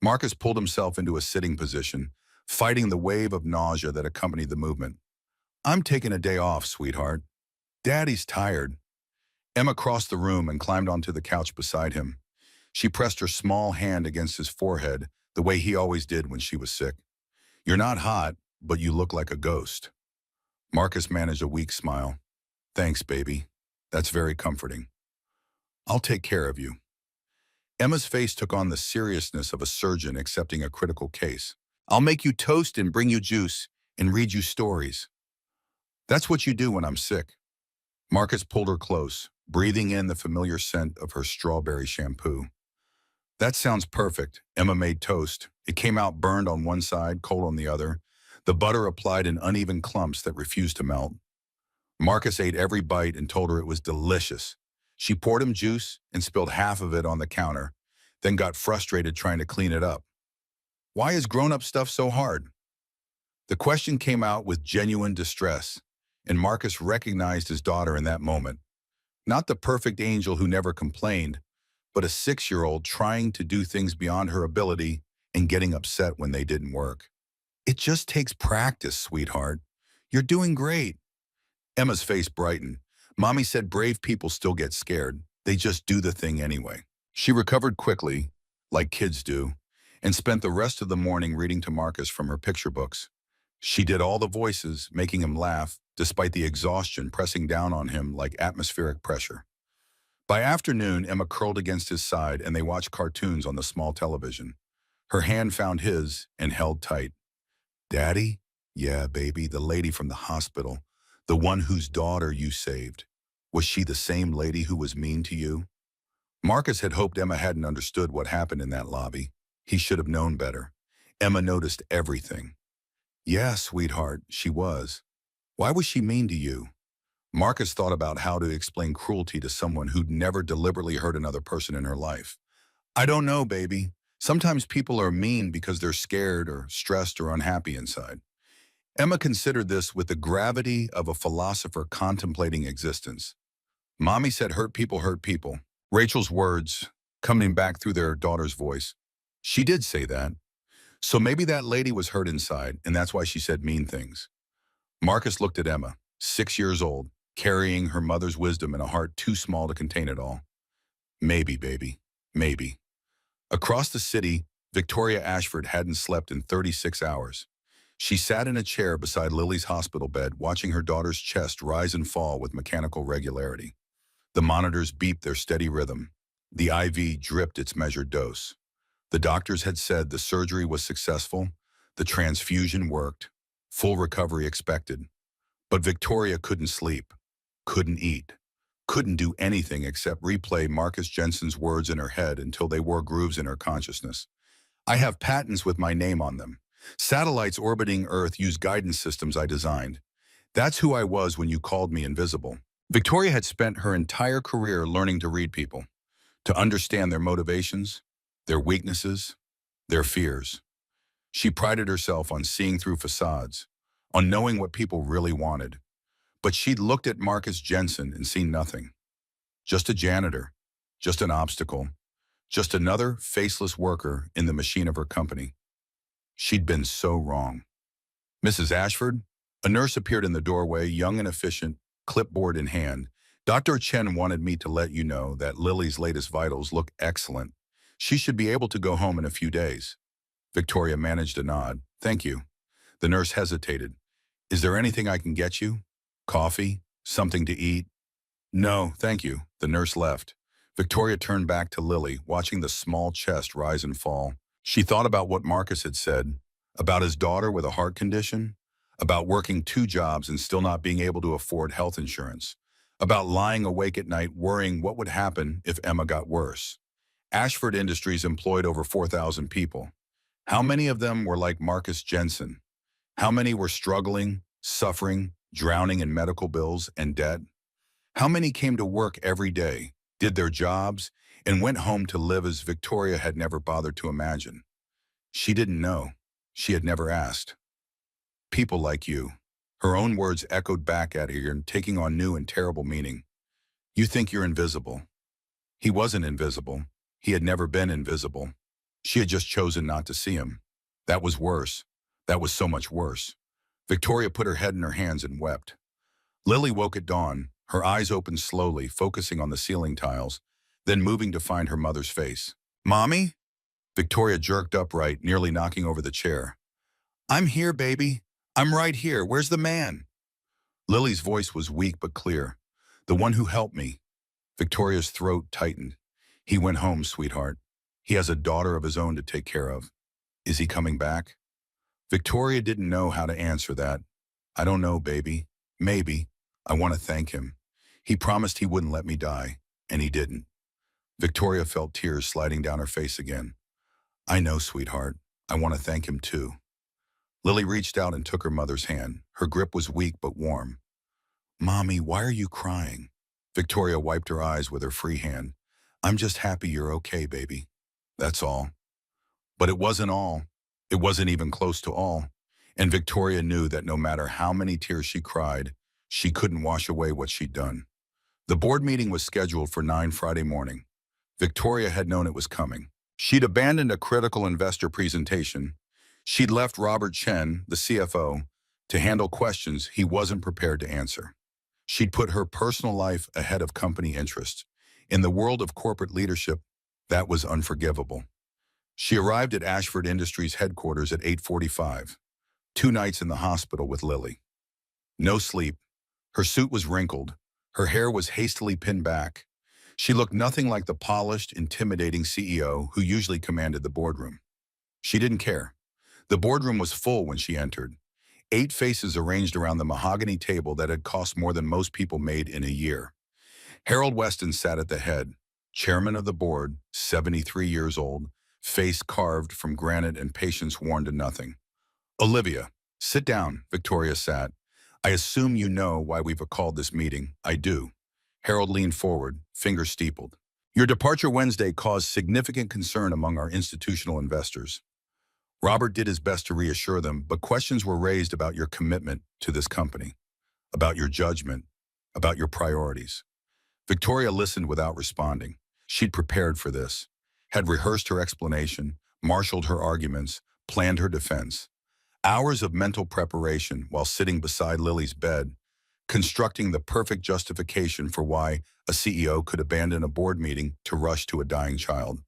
S1: Marcus pulled himself into a sitting position, fighting the wave of nausea that accompanied the movement. I'm taking a day off, sweetheart. Daddy's tired. Emma crossed the room and climbed onto the couch beside him. She pressed her small hand against his forehead, the way he always did when she was sick. You're not hot, but you look like a ghost. Marcus managed a weak smile. Thanks, baby. That's very comforting. I'll take care of you. Emma's face took on the seriousness of a surgeon accepting a critical case. I'll make you toast and bring you juice and read you stories. That's what you do when I'm sick. Marcus pulled her close, breathing in the familiar scent of her strawberry shampoo. That sounds perfect. Emma made toast. It came out burned on one side, cold on the other. The butter applied in uneven clumps that refused to melt. Marcus ate every bite and told her it was delicious. She poured him juice and spilled half of it on the counter, then got frustrated trying to clean it up. Why is grown-up stuff so hard? The question came out with genuine distress, and Marcus recognized his daughter in that moment. Not the perfect angel who never complained, but a 6-year-old trying to do things beyond her ability and getting upset when they didn't work. It just takes practice, sweetheart. You're doing great. Emma's face brightened. Mommy said brave people still get scared. They just do the thing anyway. She recovered quickly, like kids do, and spent the rest of the morning reading to Marcus from her picture books. She did all the voices, making him laugh, despite the exhaustion pressing down on him like atmospheric pressure. By afternoon, Emma curled against his side and they watched cartoons on the small television. Her hand found his and held tight. Daddy? Yeah, baby, the lady from the hospital. The one whose daughter you saved. Was she the same lady who was mean to you? Marcus had hoped Emma hadn't understood what happened in that lobby. He should have known better. Emma noticed everything. Yeah, sweetheart, she was. Why was she mean to you? Marcus thought about how to explain cruelty to someone who'd never deliberately hurt another person in her life. I don't know, baby. Sometimes people are mean because they're scared or stressed or unhappy inside. Emma considered this with the gravity of a philosopher contemplating existence. Mommy said hurt people hurt people. Rachel's words coming back through their daughter's voice. She did say that. So maybe that lady was hurt inside, and that's why she said mean things. Marcus looked at Emma, 6 years old, carrying her mother's wisdom in a heart too small to contain it all. Maybe, baby, maybe. Across the city, Victoria Ashford hadn't slept in 36 hours. She sat in a chair beside Lily's hospital bed, watching her daughter's chest rise and fall with mechanical regularity. The monitors beeped their steady rhythm. The IV dripped its measured dose. The doctors had said the surgery was successful, the transfusion worked, full recovery expected. But Victoria couldn't sleep, couldn't eat, couldn't do anything except replay Marcus Jensen's words in her head until they wore grooves in her consciousness. I have patents with my name on them. Satellites orbiting Earth use guidance systems I designed. That's who I was when you called me invisible. Victoria had spent her entire career learning to read people, to understand their motivations, their weaknesses, their fears. She prided herself on seeing through facades, on knowing what people really wanted. But she'd looked at Marcus Jensen and seen nothing. Just a janitor, just an obstacle, just another faceless worker in the machine of her company. She'd been so wrong. Mrs. Ashford? A nurse appeared in the doorway, young and efficient, clipboard in hand. Dr. Chen wanted me to let you know that Lily's latest vitals look excellent. She should be able to go home in a few days. Victoria managed a nod. Thank you. The nurse hesitated. Is there anything I can get you? Coffee? Something to eat? No, thank you. The nurse left. Victoria turned back to Lily, watching the small chest rise and fall. She thought about what Marcus had said, about his daughter with a heart condition, about working 2 jobs and still not being able to afford health insurance, about lying awake at night worrying what would happen if Emma got worse. Ashford Industries employed over 4,000 people. How many of them were like Marcus Jensen? How many were struggling, suffering, drowning in medical bills and debt? How many came to work every day, did their jobs, and went home to live as Victoria had never bothered to imagine? She didn't know. She had never asked. People like you. Her own words echoed back at her, taking on new and terrible meaning. You think you're invisible. He wasn't invisible. He had never been invisible. She had just chosen not to see him. That was worse. That was so much worse. Victoria put her head in her hands and wept. Lily woke at dawn, her eyes opened slowly, focusing on the ceiling tiles, then moving to find her mother's face. Mommy? Victoria jerked upright, nearly knocking over the chair. I'm here, baby. I'm right here. Where's the man? Lily's voice was weak but clear. The one who helped me. Victoria's throat tightened. He went home, sweetheart. He has a daughter of his own to take care of. Is he coming back? Victoria didn't know how to answer that. I don't know, baby. Maybe. I want to thank him. He promised he wouldn't let me die, and he didn't. Victoria felt tears sliding down her face again. I know, sweetheart. I want to thank him too. Lily reached out and took her mother's hand. Her grip was weak but warm. Mommy, why are you crying? Victoria wiped her eyes with her free hand. I'm just happy you're okay, baby. That's all. But it wasn't all. It wasn't even close to all. And Victoria knew that no matter how many tears she cried, she couldn't wash away what she'd done. The board meeting was scheduled for 9 Friday morning. Victoria had known it was coming. She'd abandoned a critical investor presentation. She'd left Robert Chen, the CFO, to handle questions he wasn't prepared to answer. She'd put her personal life ahead of company interests. In the world of corporate leadership, that was unforgivable. She arrived at Ashford Industries headquarters at 8:45, 2 nights in the hospital with Lily. No sleep. Her suit was wrinkled. Her hair was hastily pinned back. She looked nothing like the polished, intimidating CEO who usually commanded the boardroom. She didn't care. The boardroom was full when she entered. 8 faces arranged around the mahogany table that had cost more than most people made in a year. Harold Weston sat at the head, chairman of the board, 73 years old, face carved from granite and patience worn to nothing. Olivia, sit down, Victoria sat. I assume you know why we've called this meeting. I do. Harold leaned forward, fingers steepled. Your departure Wednesday caused significant concern among our institutional investors. Robert did his best to reassure them, but questions were raised about your commitment to this company, about your judgment, about your priorities. Victoria listened without responding. She'd prepared for this, had rehearsed her explanation, marshaled her arguments, planned her defense. Hours of mental preparation while sitting beside Lily's bed, constructing the perfect justification for why a CEO could abandon a board meeting to rush to a dying child.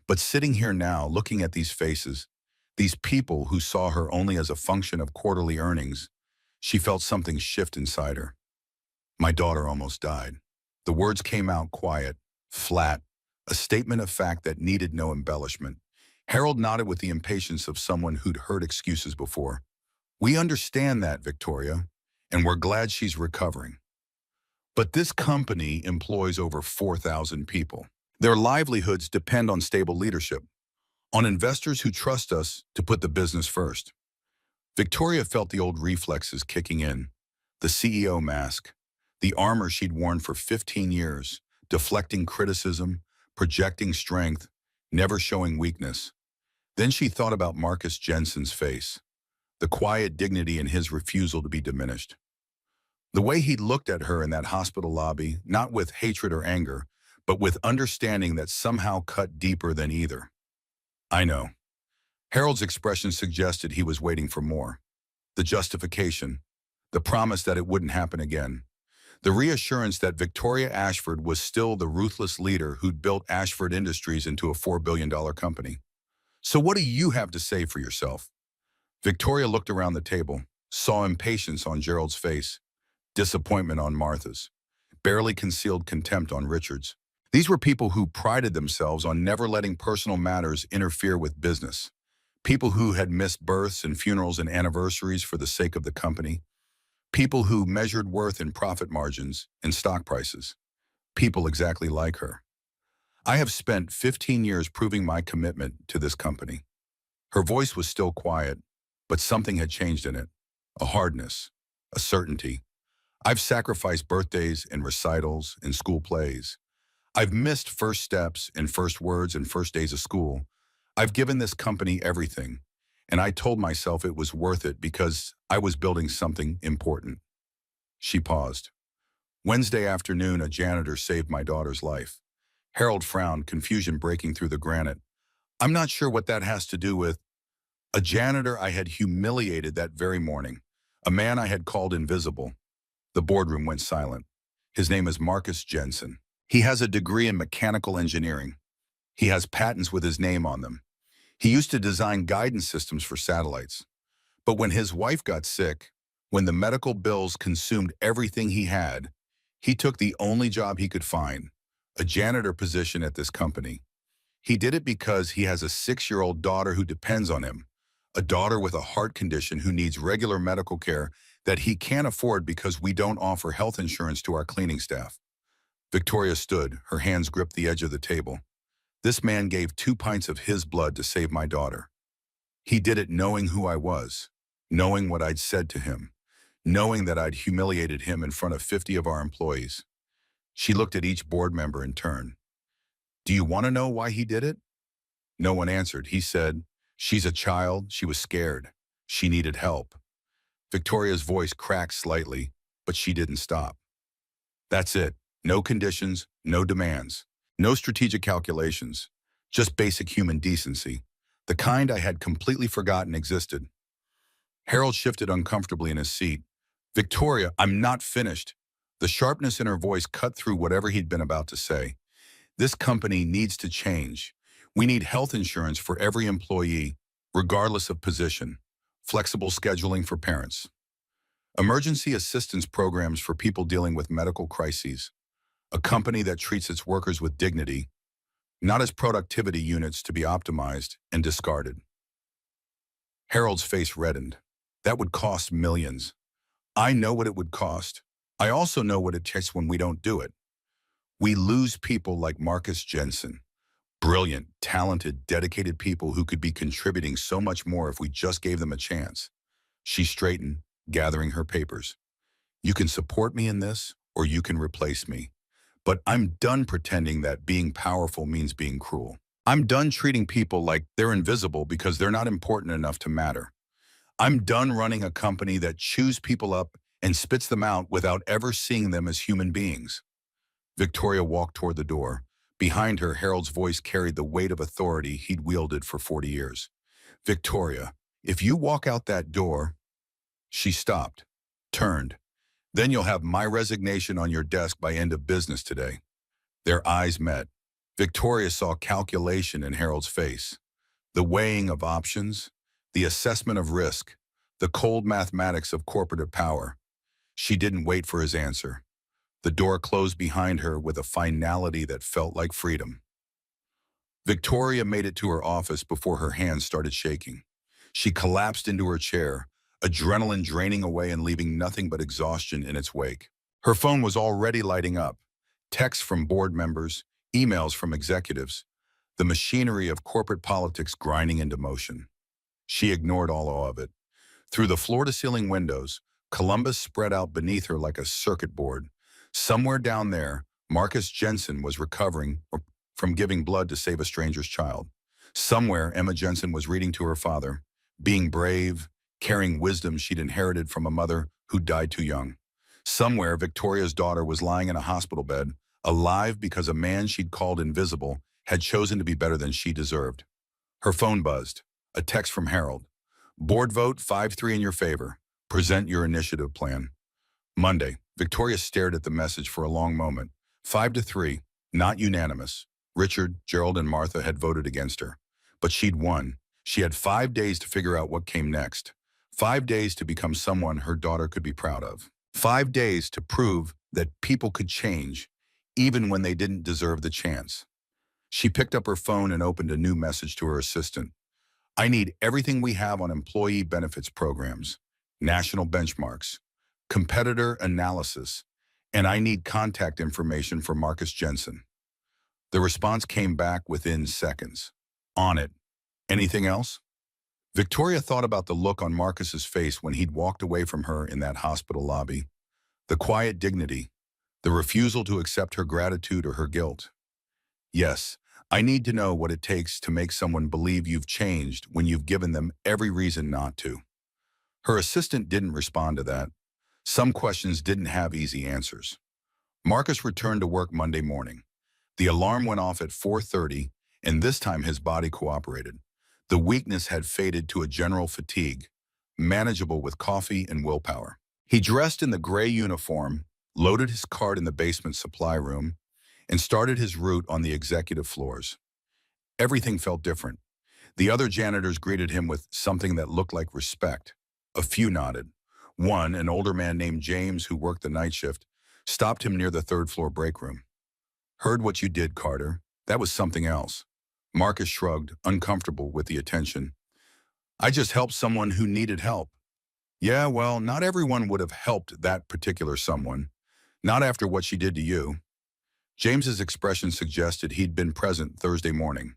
S1: But sitting here now, looking at these faces, these people who saw her only as a function of quarterly earnings, she felt something shift inside her. My daughter almost died. The words came out quiet, flat, a statement of fact that needed no embellishment. Harold nodded with the impatience of someone who'd heard excuses before. We understand that, Victoria, and we're glad she's recovering. But this company employs over 4,000 people. Their livelihoods depend on stable leadership, on investors who trust us to put the business first. Victoria felt the old reflexes kicking in, the CEO mask, the armor she'd worn for 15 years, deflecting criticism, projecting strength, never showing weakness. Then she thought about Marcus Jensen's face, the quiet dignity in his refusal to be diminished. The way he'd looked at her in that hospital lobby, not with hatred or anger, but with understanding that somehow cut deeper than either. I know. Harold's expression suggested he was waiting for more. The justification, the promise that it wouldn't happen again, the reassurance that Victoria Ashford was still the ruthless leader who'd built Ashford Industries into a $4 billion company. So what do you have to say for yourself? Victoria looked around the table, saw impatience on Gerald's face, disappointment on Martha's, barely concealed contempt on Richard's. These were people who prided themselves on never letting personal matters interfere with business. People who had missed births and funerals and anniversaries for the sake of the company. People who measured worth in profit margins and stock prices. People exactly like her. I have spent 15 years proving my commitment to this company. Her voice was still quiet, but something had changed in it. A hardness, a certainty. I've sacrificed birthdays and recitals and school plays. I've missed first steps and first words and first days of school. I've given this company everything, and I told myself it was worth it because I was building something important. She paused. Wednesday afternoon, a janitor saved my daughter's life. Harold frowned, confusion breaking through the granite. I'm not sure what that has to do with a janitor I had humiliated that very morning, a man I had called invisible. The boardroom went silent. His name is Marcus Jensen. He has a degree in mechanical engineering. He has patents with his name on them. He used to design guidance systems for satellites. But when his wife got sick, when the medical bills consumed everything he had, he took the only job he could find, a janitor position at this company. He did it because he has a 6-year-old daughter who depends on him, a daughter with a heart condition who needs regular medical care that he can't afford because we don't offer health insurance to our cleaning staff. Victoria stood, her hands gripped the edge of the table. This man gave 2 pints of his blood to save my daughter. He did it knowing who I was, knowing what I'd said to him, knowing that I'd humiliated him in front of 50 of our employees. She looked at each board member in turn. Do you want to know why he did it? No one answered. He said, "She's a child. She was scared. She needed help." Victoria's voice cracked slightly, but she didn't stop. That's it. No conditions, no demands, no strategic calculations, just basic human decency, the kind I had completely forgotten existed. Harold shifted uncomfortably in his seat. "Victoria, I'm not finished." The sharpness in her voice cut through whatever he'd been about to say. "This company needs to change. We need health insurance for every employee, regardless of position, flexible scheduling for parents, emergency assistance programs for people dealing with medical crises, a company that treats its workers with dignity, not as productivity units to be optimized and discarded." Harold's face reddened. "That would cost millions. I know what it would cost. I also know what it takes when we don't do it. We lose people like Marcus Jensen, brilliant, talented, dedicated people who could be contributing so much more if we just gave them a chance." She straightened, gathering her papers. "You can support me in this, or you can replace me. But I'm done pretending that being powerful means being cruel. I'm done treating people like they're invisible because they're not important enough to matter. I'm done running a company that chews people up and spits them out without ever seeing them as human beings." Victoria walked toward the door. Behind her, Harold's voice carried the weight of authority he'd wielded for 40 years. "Victoria, if you walk out that door—" She stopped, turned. "Then you'll have my resignation on your desk by end of business today." Their eyes met. Victoria saw calculation in Harold's face. The weighing of options, the assessment of risk, the cold mathematics of corporate power. She didn't wait for his answer. The door closed behind her with a finality that felt like freedom. Victoria made it to her office before her hands started shaking. She collapsed into her chair, adrenaline draining away and leaving nothing but exhaustion in its wake. Her phone was already lighting up. Texts from board members, emails from executives, the machinery of corporate politics grinding into motion. She ignored all of it. Through the floor-to-ceiling windows, Columbus spread out beneath her like a circuit board. Somewhere down there, Marcus Jensen was recovering from giving blood to save a stranger's child. Somewhere, Emma Jensen was reading to her father, being brave, carrying wisdom she'd inherited from a mother who died too young. Somewhere, Victoria's daughter was lying in a hospital bed, alive because a man she'd called invisible had chosen to be better than she deserved. Her phone buzzed. A text from Harold. "Board vote 5-3 in your favor. Present your initiative plan." Monday. Victoria stared at the message for a long moment. 5-3, not unanimous. Richard, Gerald, and Martha had voted against her. But she'd won. She had 5 days to figure out what came next. 5 days to become someone her daughter could be proud of. 5 days to prove that people could change, even when they didn't deserve the chance. She picked up her phone and opened a new message to her assistant. "I need everything we have on employee benefits programs, national benchmarks, competitor analysis, and I need contact information for Marcus Jensen." The response came back within seconds. "On it. Anything else?" Victoria thought about the look on Marcus's face when he'd walked away from her in that hospital lobby. The quiet dignity, the refusal to accept her gratitude or her guilt. "Yes, I need to know what it takes to make someone believe you've changed when you've given them every reason not to." Her assistant didn't respond to that. Some questions didn't have easy answers. Marcus returned to work Monday morning. The alarm went off at 4:30, and this time his body cooperated. The weakness had faded to a general fatigue, manageable with coffee and willpower. He dressed in the gray uniform, loaded his cart in the basement supply room, and started his route on the executive floors. Everything felt different. The other janitors greeted him with something that looked like respect. A few nodded. One, an older man named James who worked the night shift, stopped him near the third-floor break room. "Heard what you did, Carter. That was something else." Marcus shrugged, uncomfortable with the attention. "I just helped someone who needed help." "Yeah, well, not everyone would have helped that particular someone. Not after what she did to you." James's expression suggested he'd been present Thursday morning.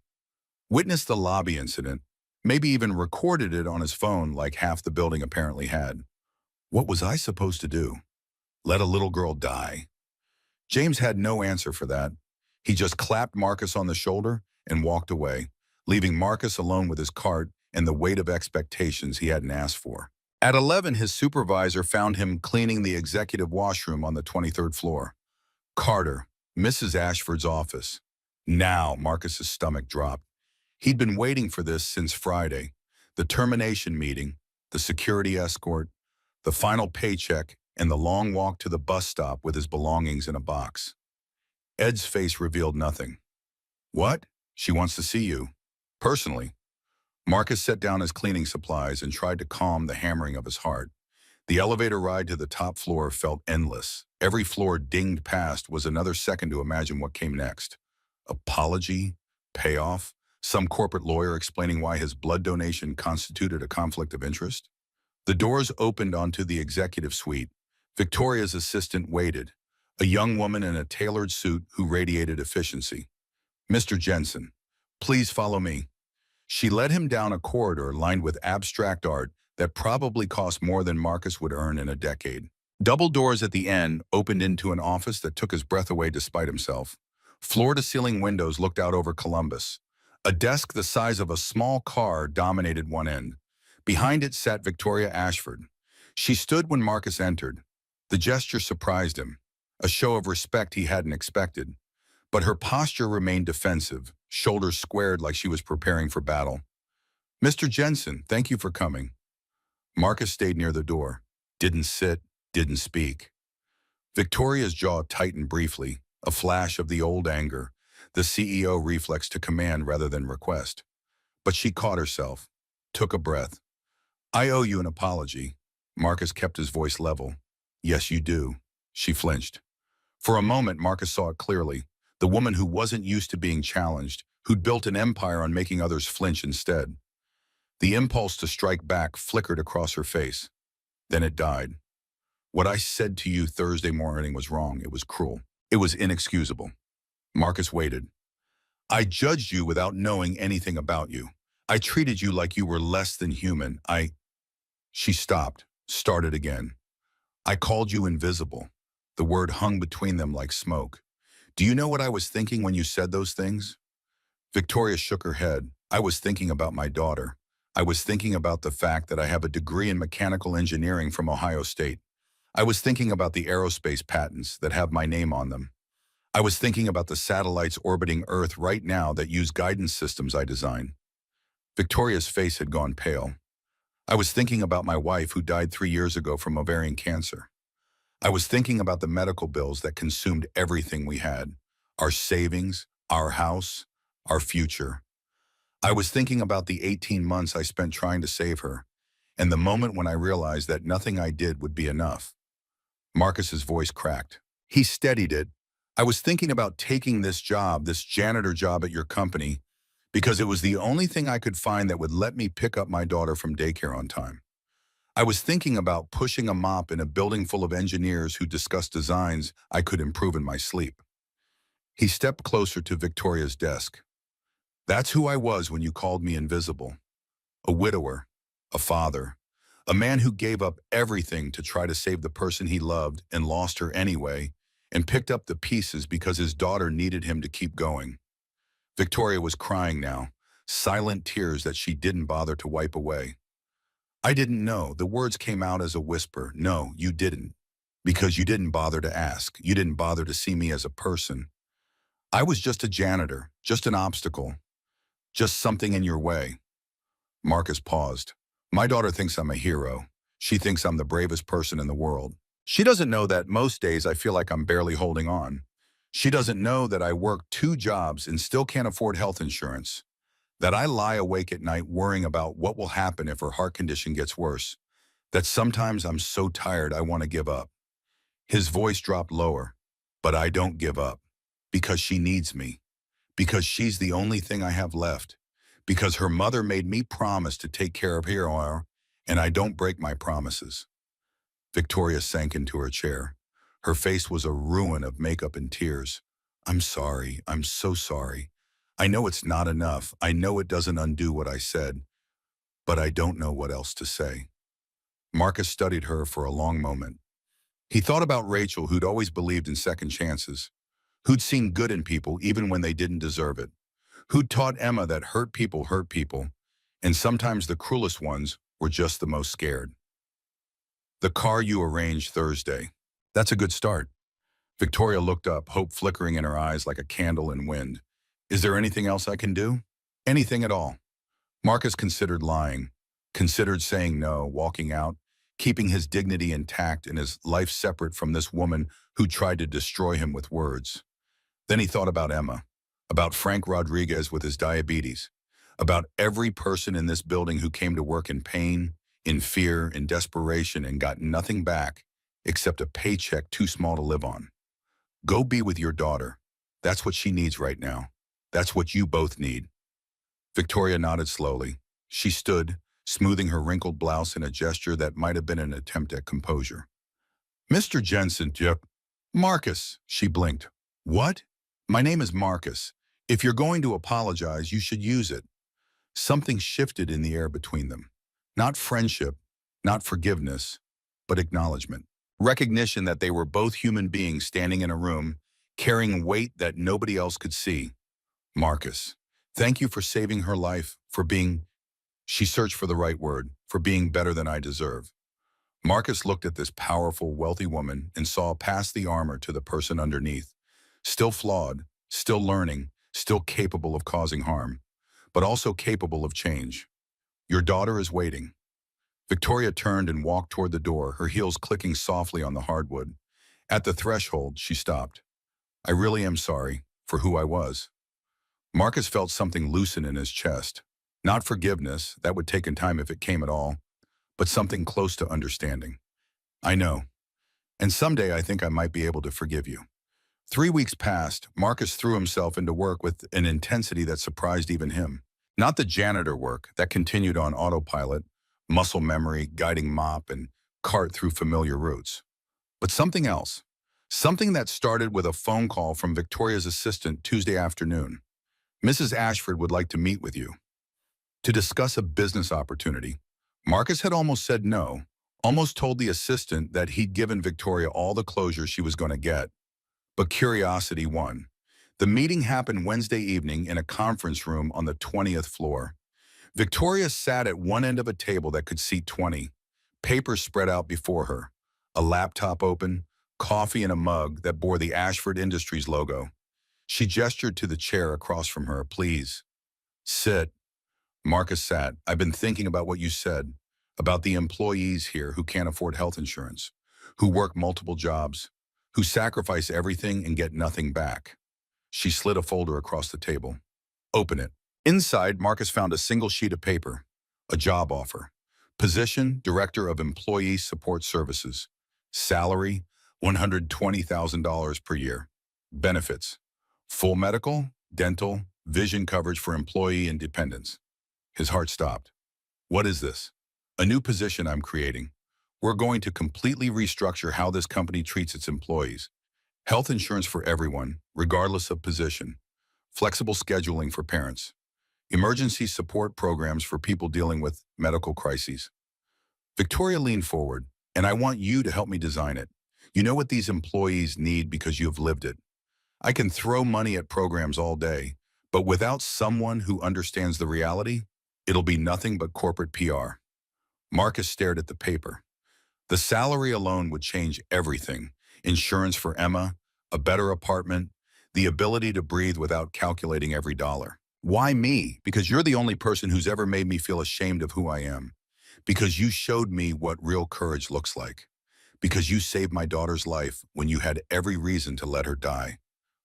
S1: Witnessed the lobby incident, maybe even recorded it on his phone like half the building apparently had. What was I supposed to do? Let a little girl die? James had no answer for that. He just clapped Marcus on the shoulder and walked away, leaving Marcus alone with his cart and the weight of expectations he hadn't asked for. At 11, his supervisor found him cleaning the executive washroom on the 23rd floor. Carter, Mrs. Ashford's office. Now, Marcus's stomach dropped. He'd been waiting for this since Friday. The termination meeting, the security escort, the final paycheck, and the long walk to the bus stop with his belongings in a box. Ed's face revealed nothing. What? She wants to see you. Personally. Marcus set down his cleaning supplies and tried to calm the hammering of his heart. The elevator ride to the top floor felt endless. Every floor dinged past was another second to imagine what came next. Apology? Payoff? Some corporate lawyer explaining why his blood donation constituted a conflict of interest? The doors opened onto the executive suite. Victoria's assistant waited, a young woman in a tailored suit who radiated efficiency. Mr. Jensen, please follow me. She led him down a corridor lined with abstract art that probably cost more than Marcus would earn in a decade. Double doors at the end opened into an office that took his breath away despite himself. Floor-to-ceiling windows looked out over Columbus. A desk the size of a small car dominated one end. Behind it sat Victoria Ashford. She stood when Marcus entered. The gesture surprised him, a show of respect he hadn't expected. But her posture remained defensive, shoulders squared like she was preparing for battle. Mr. Jensen, thank you for coming. Marcus stayed near the door. Didn't sit, didn't speak. Victoria's jaw tightened briefly, a flash of the old anger, the CEO reflex to command rather than request. But she caught herself, took a breath. I owe you an apology. Marcus kept his voice level. Yes, you do. She flinched. For a moment, Marcus saw it clearly. The woman who wasn't used to being challenged, who'd built an empire on making others flinch instead. The impulse to strike back flickered across her face. Then it died. What I said to you Thursday morning was wrong. It was cruel. It was inexcusable. Marcus waited. I judged you without knowing anything about you. I treated you like you were less than human. She stopped, started again. I called you invisible. The word hung between them like smoke. Do you know what I was thinking when you said those things? Victoria shook her head. I was thinking about my daughter. I was thinking about the fact that I have a degree in mechanical engineering from Ohio State. I was thinking about the aerospace patents that have my name on them. I was thinking about the satellites orbiting Earth right now that use guidance systems I designed. Victoria's face had gone pale. I was thinking about my wife who died 3 years ago from ovarian cancer. I was thinking about the medical bills that consumed everything we had, our savings, our house, our future. I was thinking about the 18 months I spent trying to save her, and the moment when I realized that nothing I did would be enough. Marcus's voice cracked. He steadied it. I was thinking about taking this job, this janitor job at your company, because it was the only thing I could find that would let me pick up my daughter from daycare on time. I was thinking about pushing a mop in a building full of engineers who discussed designs I could improve in my sleep. He stepped closer to Victoria's desk. That's who I was when you called me invisible. A widower, a father, a man who gave up everything to try to save the person he loved and lost her anyway, and picked up the pieces because his daughter needed him to keep going. Victoria was crying now, silent tears that she didn't bother to wipe away. I didn't know. The words came out as a whisper. No, you didn't. Because you didn't bother to ask. You didn't bother to see me as a person. I was just a janitor, just an obstacle, just something in your way. Marcus paused. My daughter thinks I'm a hero. She thinks I'm the bravest person in the world. She doesn't know that most days I feel like I'm barely holding on. She doesn't know that I work 2 jobs and still can't afford health insurance. That I lie awake at night worrying about what will happen if her heart condition gets worse. That sometimes I'm so tired I want to give up. His voice dropped lower. But I don't give up. Because she needs me. Because she's the only thing I have left. Because her mother made me promise to take care of her, and I don't break my promises. Victoria sank into her chair. Her face was a ruin of makeup and tears. I'm sorry. I'm so sorry. I know it's not enough. I know it doesn't undo what I said. But I don't know what else to say. Marcus studied her for a long moment. He thought about Rachel, who'd always believed in second chances, who'd seen good in people even when they didn't deserve it, Who taught Emma that hurt people, and sometimes the cruelest ones were just the most scared. The car you arranged Thursday. That's a good start. Victoria looked up, hope flickering in her eyes like a candle in wind. Is there anything else I can do? Anything at all. Marcus considered lying, considered saying no, walking out, keeping his dignity intact and his life separate from this woman who tried to destroy him with words. Then he thought about Emma, about Frank Rodriguez with his diabetes, about every person in this building who came to work in pain, in fear, in desperation, and got nothing back except a paycheck too small to live on. Go be with your daughter. That's what she needs right now. That's what you both need. Victoria nodded slowly. She stood, smoothing her wrinkled blouse in a gesture that might have been an attempt at composure. Mr. Jensen, Marcus, she blinked. What? My name is Marcus. If you're going to apologize, you should use it. Something shifted in the air between them. Not friendship, not forgiveness, but acknowledgement. Recognition that they were both human beings standing in a room, carrying weight that nobody else could see. Marcus, thank you for saving her life, for being, she searched for the right word, for being better than I deserve. Marcus looked at this powerful, wealthy woman and saw past the armor to the person underneath. Still flawed, still learning, still capable of causing harm, but also capable of change. Your daughter is waiting. Victoria turned and walked toward the door, her heels clicking softly on the hardwood. At the threshold, she stopped. I really am sorry for who I was. Marcus felt something loosen in his chest. Not forgiveness, that would take time if it came at all, but something close to understanding. I know. And someday I think I might be able to forgive you. 3 weeks passed, Marcus threw himself into work with an intensity that surprised even him. Not the janitor work that continued on autopilot, muscle memory, guiding mop, and cart through familiar routes. But something else. Something that started with a phone call from Victoria's assistant Tuesday afternoon. Mrs. Ashford would like to meet with you to discuss a business opportunity. Marcus had almost said no, almost told the assistant that he'd given Victoria all the closure she was going to get. But curiosity won. The meeting happened Wednesday evening in a conference room on the 20th floor. Victoria sat at one end of a table that could seat 20, papers spread out before her, a laptop open, coffee in a mug that bore the Ashford Industries logo. She gestured to the chair across from her. Please, sit. Marcus sat. I've been thinking about what you said, about the employees here who can't afford health insurance, who work multiple jobs, who sacrifice everything and get nothing back. She slid a folder across the table. Open it. Inside, Marcus found a single sheet of paper, a job offer. Position, Director of Employee Support Services. Salary, $120,000 per year. Benefits, full medical, dental, vision coverage for employee and dependents. His heart stopped. What is this? A new position I'm creating. We're going to completely restructure how this company treats its employees. Health insurance for everyone, regardless of position. Flexible scheduling for parents. Emergency support programs for people dealing with medical crises. Victoria leaned forward, and I want you to help me design it. You know what these employees need because you've lived it. I can throw money at programs all day, but without someone who understands the reality, it'll be nothing but corporate PR. Marcus stared at the paper. The salary alone would change everything. Insurance for Emma, a better apartment, the ability to breathe without calculating every dollar. Why me? Because you're the only person who's ever made me feel ashamed of who I am. Because you showed me what real courage looks like. Because you saved my daughter's life when you had every reason to let her die.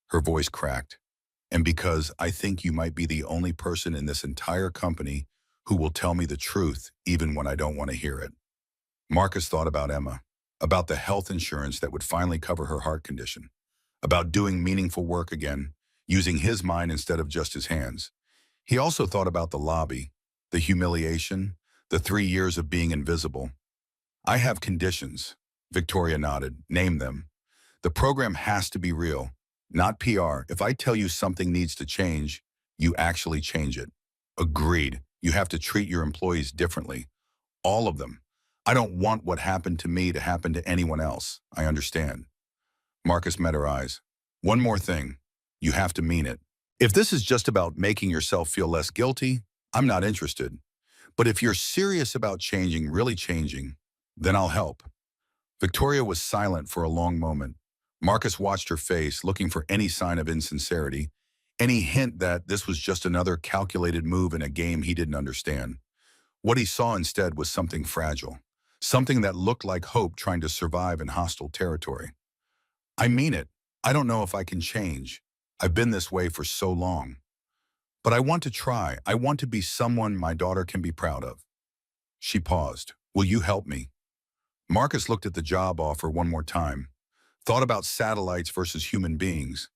S1: Her voice cracked. And because I think you might be the only person in this entire company who will tell me the truth even when I don't want to hear it. Marcus thought about Emma, about the health insurance that would finally cover her heart condition, about doing meaningful work again, using his mind instead of just his hands. He also thought about the lobby, the humiliation, the 3 years of being invisible. I have conditions. Victoria nodded. Name them. The program has to be real, not PR. If I tell you something needs to change, you actually change it. Agreed. You have to treat your employees differently. All of them. I don't want what happened to me to happen to anyone else. I understand. Marcus met her eyes. One more thing. You have to mean it. If this is just about making yourself feel less guilty, I'm not interested. But if you're serious about changing, really changing, then I'll help. Victoria was silent for a long moment. Marcus watched her face, looking for any sign of insincerity, any hint that this was just another calculated move in a game he didn't understand. What he saw instead was something fragile, something that looked like hope trying to survive in hostile territory. I mean it. I don't know if I can change. I've been this way for so long. But I want to try. I want to be someone my daughter can be proud of. She paused. Will you help me? Marcus looked at the job offer one more time, thought about satellites versus human beings,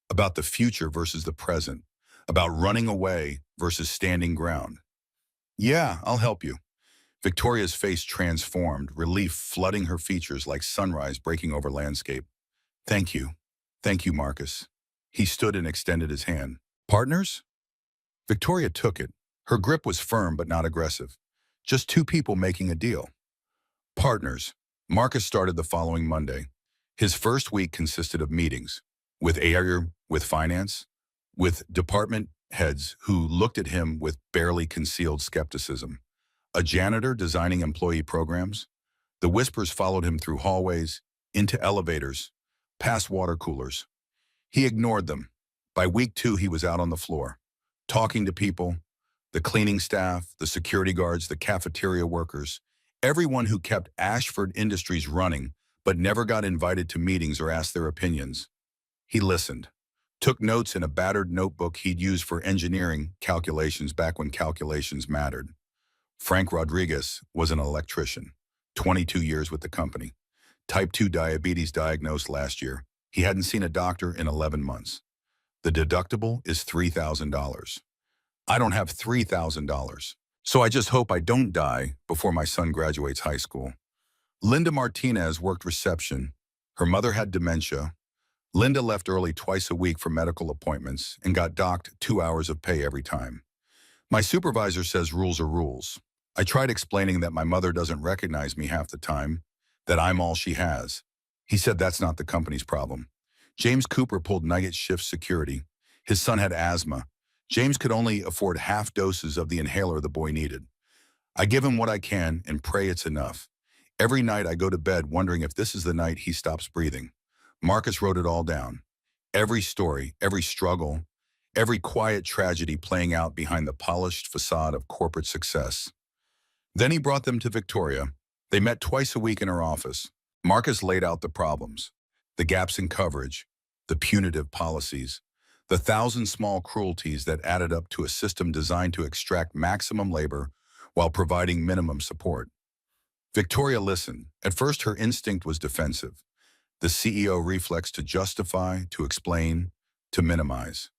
S1: about the future versus the present, about running away versus standing ground. Yeah, I'll help you. Victoria's face transformed, relief flooding her features like sunrise breaking over landscape. Thank you. Thank you, Marcus. He stood and extended his hand. Partners? Victoria took it. Her grip was firm but not aggressive. Just two people making a deal. Partners. Marcus started the following Monday. His first week consisted of meetings with AR, with finance, with department heads who looked at him with barely concealed skepticism. A janitor designing employee programs. The whispers followed him through hallways, into elevators, past water coolers. He ignored them. By week 2, he was out on the floor, talking to people, the cleaning staff, the security guards, the cafeteria workers, everyone who kept Ashford Industries running but never got invited to meetings or asked their opinions. He listened, took notes in a battered notebook he'd used for engineering calculations back when calculations mattered. Frank Rodriguez was an electrician, 22 years with the company. Type 2 diabetes diagnosed last year. He hadn't seen a doctor in 11 months. The deductible is $3,000. I don't have $3,000, so I just hope I don't die before my son graduates high school. Linda Martinez worked reception. Her mother had dementia. Linda left early twice a week for medical appointments and got docked 2 hours of pay every time. My supervisor says rules are rules. I tried explaining that my mother doesn't recognize me half the time, that I'm all she has. He said that's not the company's problem. James Cooper pulled night shift security. His son had asthma. James could only afford half doses of the inhaler the boy needed. I give him what I can and pray it's enough. Every night I go to bed wondering if this is the night he stops breathing. Marcus wrote it all down. Every story, every struggle, every quiet tragedy playing out behind the polished facade of corporate success. Then he brought them to Victoria. They met twice a week in her office. Marcus laid out the problems, the gaps in coverage, the punitive policies, the 1,000 small cruelties that added up to a system designed to extract maximum labor while providing minimum support. Victoria listened. At first, her instinct was defensive. The CEO reflex to justify, to explain, to minimize.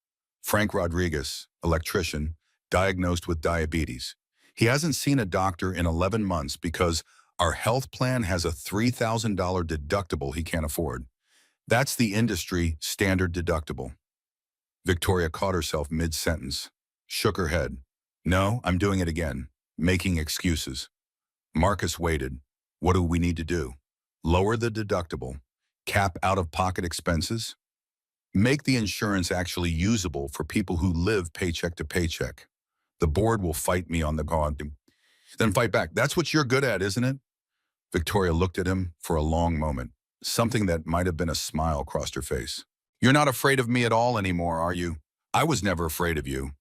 S1: Frank Rodriguez, electrician, diagnosed with diabetes. He hasn't seen a doctor in 11 months because our health plan has a $3,000 deductible he can't afford. That's the industry standard deductible. Victoria caught herself mid-sentence, shook her head. No, I'm doing it again, making excuses. Marcus waited. What do we need to do? Lower the deductible, cap out-of-pocket expenses, make the insurance actually usable for people who live paycheck to paycheck. The board will fight me on the god. Then fight back. That's what you're good at, isn't it? Victoria looked at him for a long moment. Something that might have been a smile crossed her face. You're not afraid of me at all anymore, are you? I was never afraid of you.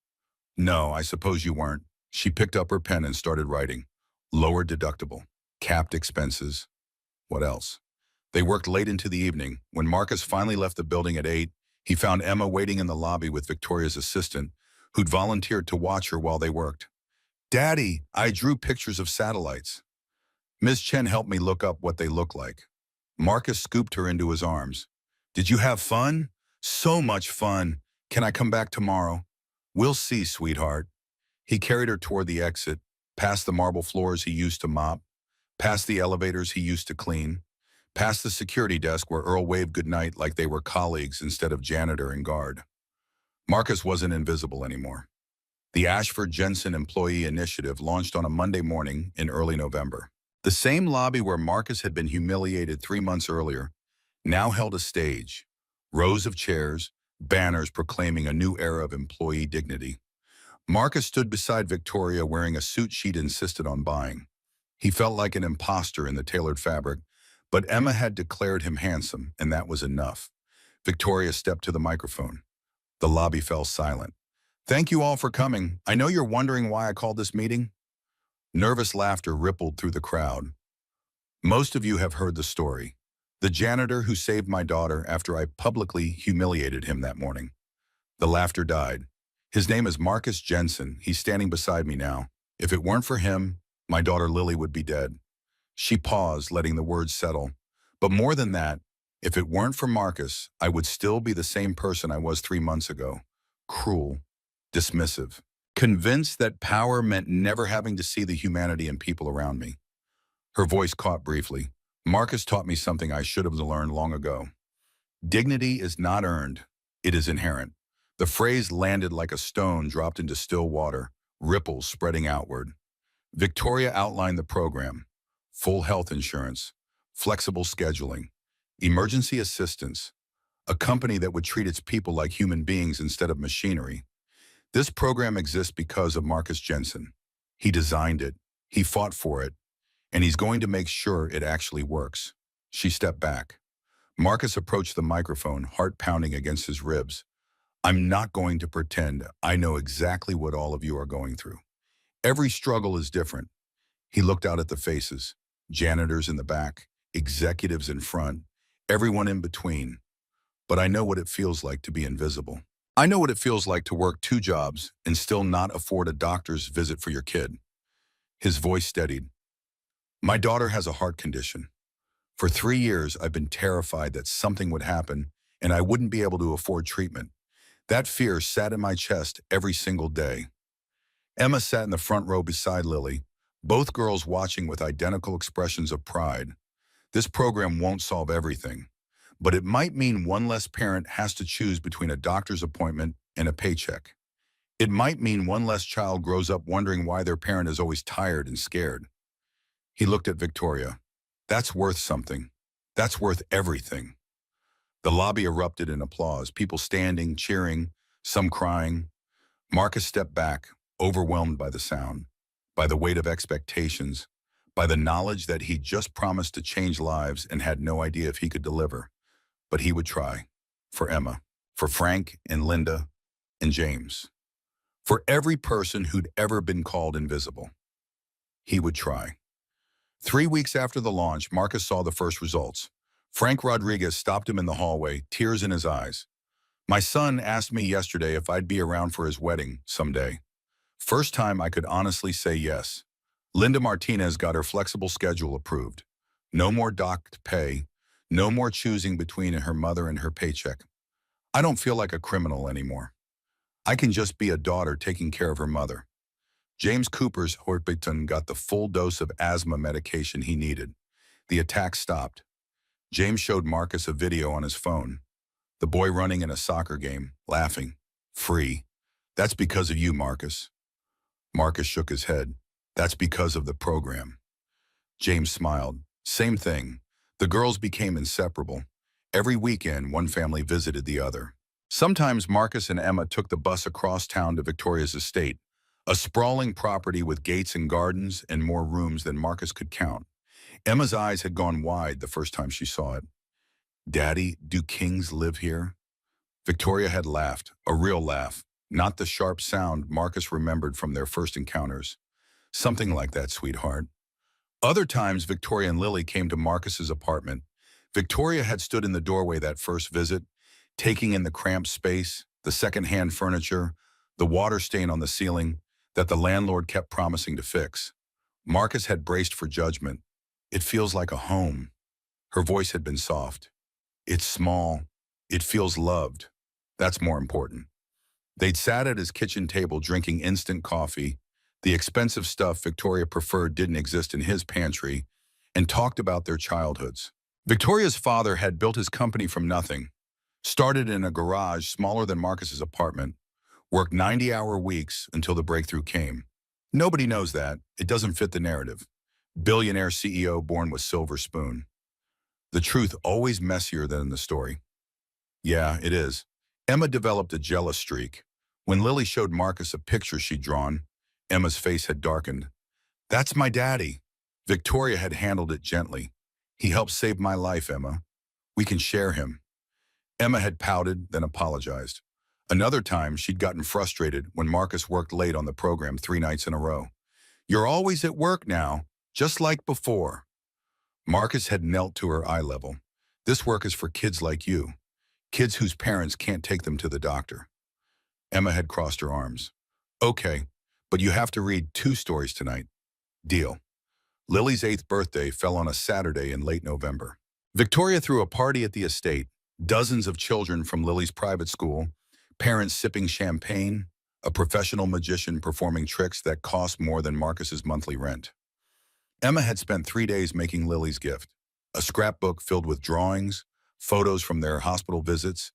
S1: No, I suppose you weren't. She picked up her pen and started writing. Lower deductible, capped expenses. What else? They worked late into the evening. When Marcus finally left the building at 8, he found Emma waiting in the lobby with Victoria's assistant, who'd volunteered to watch her while they worked. Daddy, I drew pictures of satellites. Ms. Chen helped me look up what they look like. Marcus scooped her into his arms. Did you have fun? So much fun. Can I come back tomorrow? We'll see, sweetheart. He carried her toward the exit, past the marble floors he used to mop, past the elevators he used to clean, past the security desk where Earl waved goodnight like they were colleagues instead of janitor and guard. Marcus wasn't invisible anymore. The Ashford Jensen Employee Initiative launched on a Monday morning in early November. The same lobby where Marcus had been humiliated 3 months earlier now held a stage, rows of chairs, banners proclaiming a new era of employee dignity. Marcus stood beside Victoria wearing a suit she'd insisted on buying. He felt like an imposter in the tailored fabric, but Emma had declared him handsome, and that was enough. Victoria stepped to the microphone. The lobby fell silent. "Thank you all for coming. I know you're wondering why I called this meeting." Nervous laughter rippled through the crowd. Most of you have heard the story. The janitor who saved my daughter after I publicly humiliated him that morning. The laughter died. His name is Marcus Jensen. He's standing beside me now. If it weren't for him, my daughter Lily would be dead. She paused, letting the words settle. But more than that, if it weren't for Marcus, I would still be the same person I was 3 months ago. Cruel, dismissive, convinced that power meant never having to see the humanity in people around me. Her voice caught briefly. Marcus taught me something I should have learned long ago. Dignity is not earned. It is inherent. The phrase landed like a stone dropped into still water, ripples spreading outward. Victoria outlined the program: full health insurance, flexible scheduling, emergency assistance, a company that would treat its people like human beings instead of machinery. This program exists because of Marcus Jensen. He designed it, he fought for it, and he's going to make sure it actually works. She stepped back. Marcus approached the microphone, heart pounding against his ribs. "I'm not going to pretend I know exactly what all of you are going through. Every struggle is different." He looked out at the faces, janitors in the back, executives in front, everyone in between. "But I know what it feels like to be invisible. I know what it feels like to work 2 jobs and still not afford a doctor's visit for your kid." His voice steadied. "My daughter has a heart condition. For 3 years, I've been terrified that something would happen and I wouldn't be able to afford treatment. That fear sat in my chest every single day." Emma sat in the front row beside Lily, both girls watching with identical expressions of pride. This program won't solve everything, but it might mean one less parent has to choose between a doctor's appointment and a paycheck. It might mean one less child grows up wondering why their parent is always tired and scared. He looked at Victoria. "That's worth something. That's worth everything." The lobby erupted in applause, people standing, cheering, some crying. Marcus stepped back, overwhelmed by the sound, by the weight of expectations, by the knowledge that he'd just promised to change lives and had no idea if he could deliver. But he would try. For Emma, for Frank and Linda and James, for every person who'd ever been called invisible. He would try. 3 weeks after the launch, Marcus saw the first results. Frank Rodriguez stopped him in the hallway, tears in his eyes. "My son asked me yesterday if I'd be around for his wedding someday. First time I could honestly say yes." Linda Martinez got her flexible schedule approved. No more docked pay, no more choosing between her mother and her paycheck. "I don't feel like a criminal anymore. I can just be a daughter taking care of her mother." James Cooper's Horbiton got the full dose of asthma medication he needed. The attack stopped. James showed Marcus a video on his phone. The boy running in a soccer game, laughing. "Free. That's because of you, Marcus." Marcus shook his head. "That's because of the program." James smiled. "Same thing. The girls became inseparable. Every weekend, one family visited the other. Sometimes Marcus and Emma took the bus across town to Victoria's estate, a sprawling property with gates and gardens and more rooms than Marcus could count. Emma's eyes had gone wide the first time she saw it. "Daddy, do kings live here?" Victoria had laughed, a real laugh, not the sharp sound Marcus remembered from their first encounters. "Something like that, sweetheart." Other times, Victoria and Lily came to Marcus's apartment. Victoria had stood in the doorway that first visit, taking in the cramped space, the second-hand furniture, the water stain on the ceiling that the landlord kept promising to fix. Marcus had braced for judgment. "It feels like a home." Her voice had been soft. "It's small. It feels loved. That's more important." They'd sat at his kitchen table drinking instant coffee. The expensive stuff Victoria preferred didn't exist in his pantry, and talked about their childhoods. Victoria's father had built his company from nothing, started in a garage smaller than Marcus's apartment, worked 90-hour weeks until the breakthrough came. Nobody knows that. It doesn't fit the narrative. Billionaire CEO born with silver spoon. The truth always messier than the story. Yeah, it is. Emma developed a jealous streak. When Lily showed Marcus a picture she'd drawn, Emma's face had darkened. "That's my daddy." Victoria had handled it gently. "He helped save my life, Emma. We can share him." Emma had pouted, then apologized. Another time, she'd gotten frustrated when Marcus worked late on the program 3 nights in a row. "You're always at work now, just like before." Marcus had knelt to her eye level. "This work is for kids like you, kids whose parents can't take them to the doctor." Emma had crossed her arms. "Okay, but you have to read 2 stories tonight." "Deal." Lily's 8th birthday fell on a Saturday in late November. Victoria threw a party at the estate, dozens of children from Lily's private school, parents sipping champagne, a professional magician performing tricks that cost more than Marcus's monthly rent. Emma had spent 3 days making Lily's gift, a scrapbook filled with drawings, photos from their hospital visits,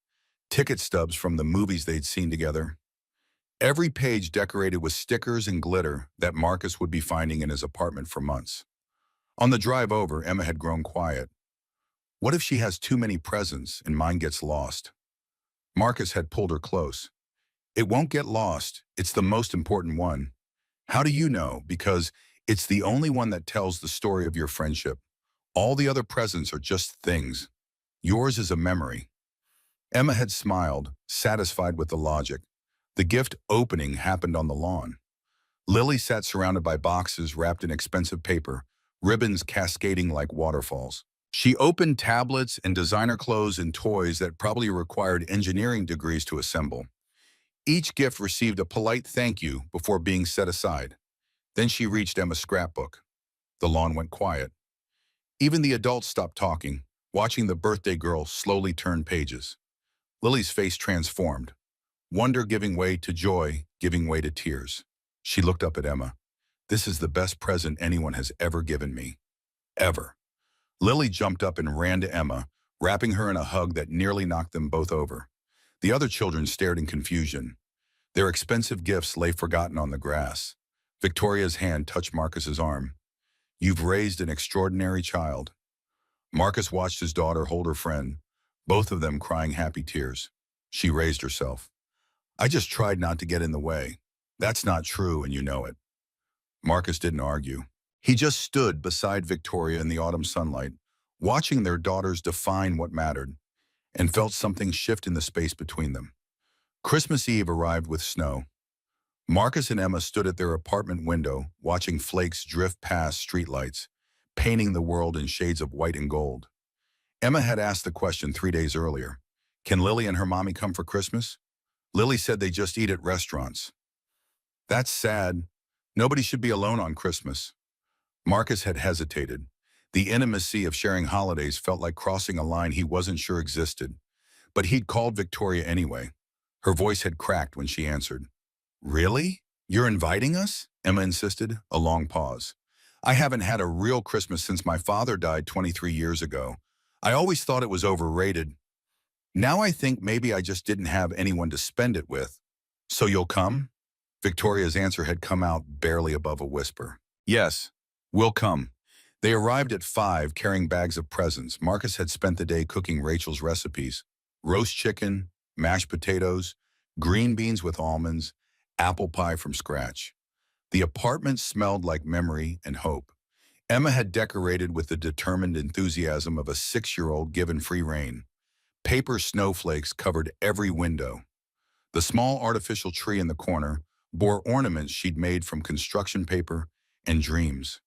S1: ticket stubs from the movies they'd seen together. Every page decorated with stickers and glitter that Marcus would be finding in his apartment for months. On the drive over, Emma had grown quiet. What if she has too many presents and mine gets lost? Marcus had pulled her close. "It won't get lost. It's the most important one." "How do you know?" "Because it's the only one that tells the story of your friendship. All the other presents are just things. Yours is a memory." Emma had smiled, satisfied with the logic. The gift opening happened on the lawn. Lily sat surrounded by boxes wrapped in expensive paper, ribbons cascading like waterfalls. She opened tablets and designer clothes and toys that probably required engineering degrees to assemble. Each gift received a polite thank you before being set aside. Then she reached Emma's scrapbook. The lawn went quiet. Even the adults stopped talking, watching the birthday girl slowly turn pages. Lily's face transformed, wonder giving way to joy, giving way to tears. She looked up at Emma. "This is the best present anyone has ever given me. Ever." Lily jumped up and ran to Emma, wrapping her in a hug that nearly knocked them both over. The other children stared in confusion. Their expensive gifts lay forgotten on the grass. Victoria's hand touched Marcus's arm. "You've raised an extraordinary child." Marcus watched his daughter hold her friend, both of them crying happy tears. She raised herself. "I just tried not to get in the way." "That's not true, and you know it." Marcus didn't argue. He just stood beside Victoria in the autumn sunlight, watching their daughters define what mattered, and felt something shift in the space between them. Christmas Eve arrived with snow. Marcus and Emma stood at their apartment window, watching flakes drift past streetlights, painting the world in shades of white and gold. Emma had asked the question 3 days earlier. "Can Lily and her mommy come for Christmas?" Lily said they just eat at restaurants. "That's sad. Nobody should be alone on Christmas." Marcus had hesitated. The intimacy of sharing holidays felt like crossing a line he wasn't sure existed. But he'd called Victoria anyway. Her voice had cracked when she answered. "Really? You're inviting us?" Emma insisted, a long pause. "I haven't had a real Christmas since my father died 23 years ago. I always thought it was overrated. Now I think maybe I just didn't have anyone to spend it with." "So you'll come?" Victoria's answer had come out barely above a whisper. "Yes, we'll come." They arrived at 5 carrying bags of presents. Marcus had spent the day cooking Rachel's recipes. Roast chicken, mashed potatoes, green beans with almonds, apple pie from scratch. The apartment smelled like memory and hope. Emma had decorated with the determined enthusiasm of a 6-year-old given free rein. Paper snowflakes covered every window. The small artificial tree in the corner bore ornaments she'd made from construction paper and dreams.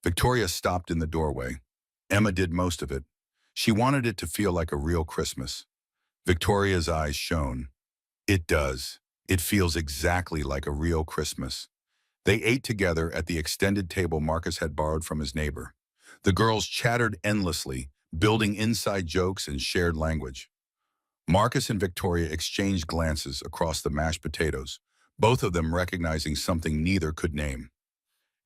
S1: Victoria stopped in the doorway. Emma did most of it. She wanted it to feel like a real Christmas. Victoria's eyes shone. "It does. It feels exactly like a real Christmas." They ate together at the extended table Marcus had borrowed from his neighbor. The girls chattered endlessly, building inside jokes and shared language. Marcus and Victoria exchanged glances across the mashed potatoes, both of them recognizing something neither could name.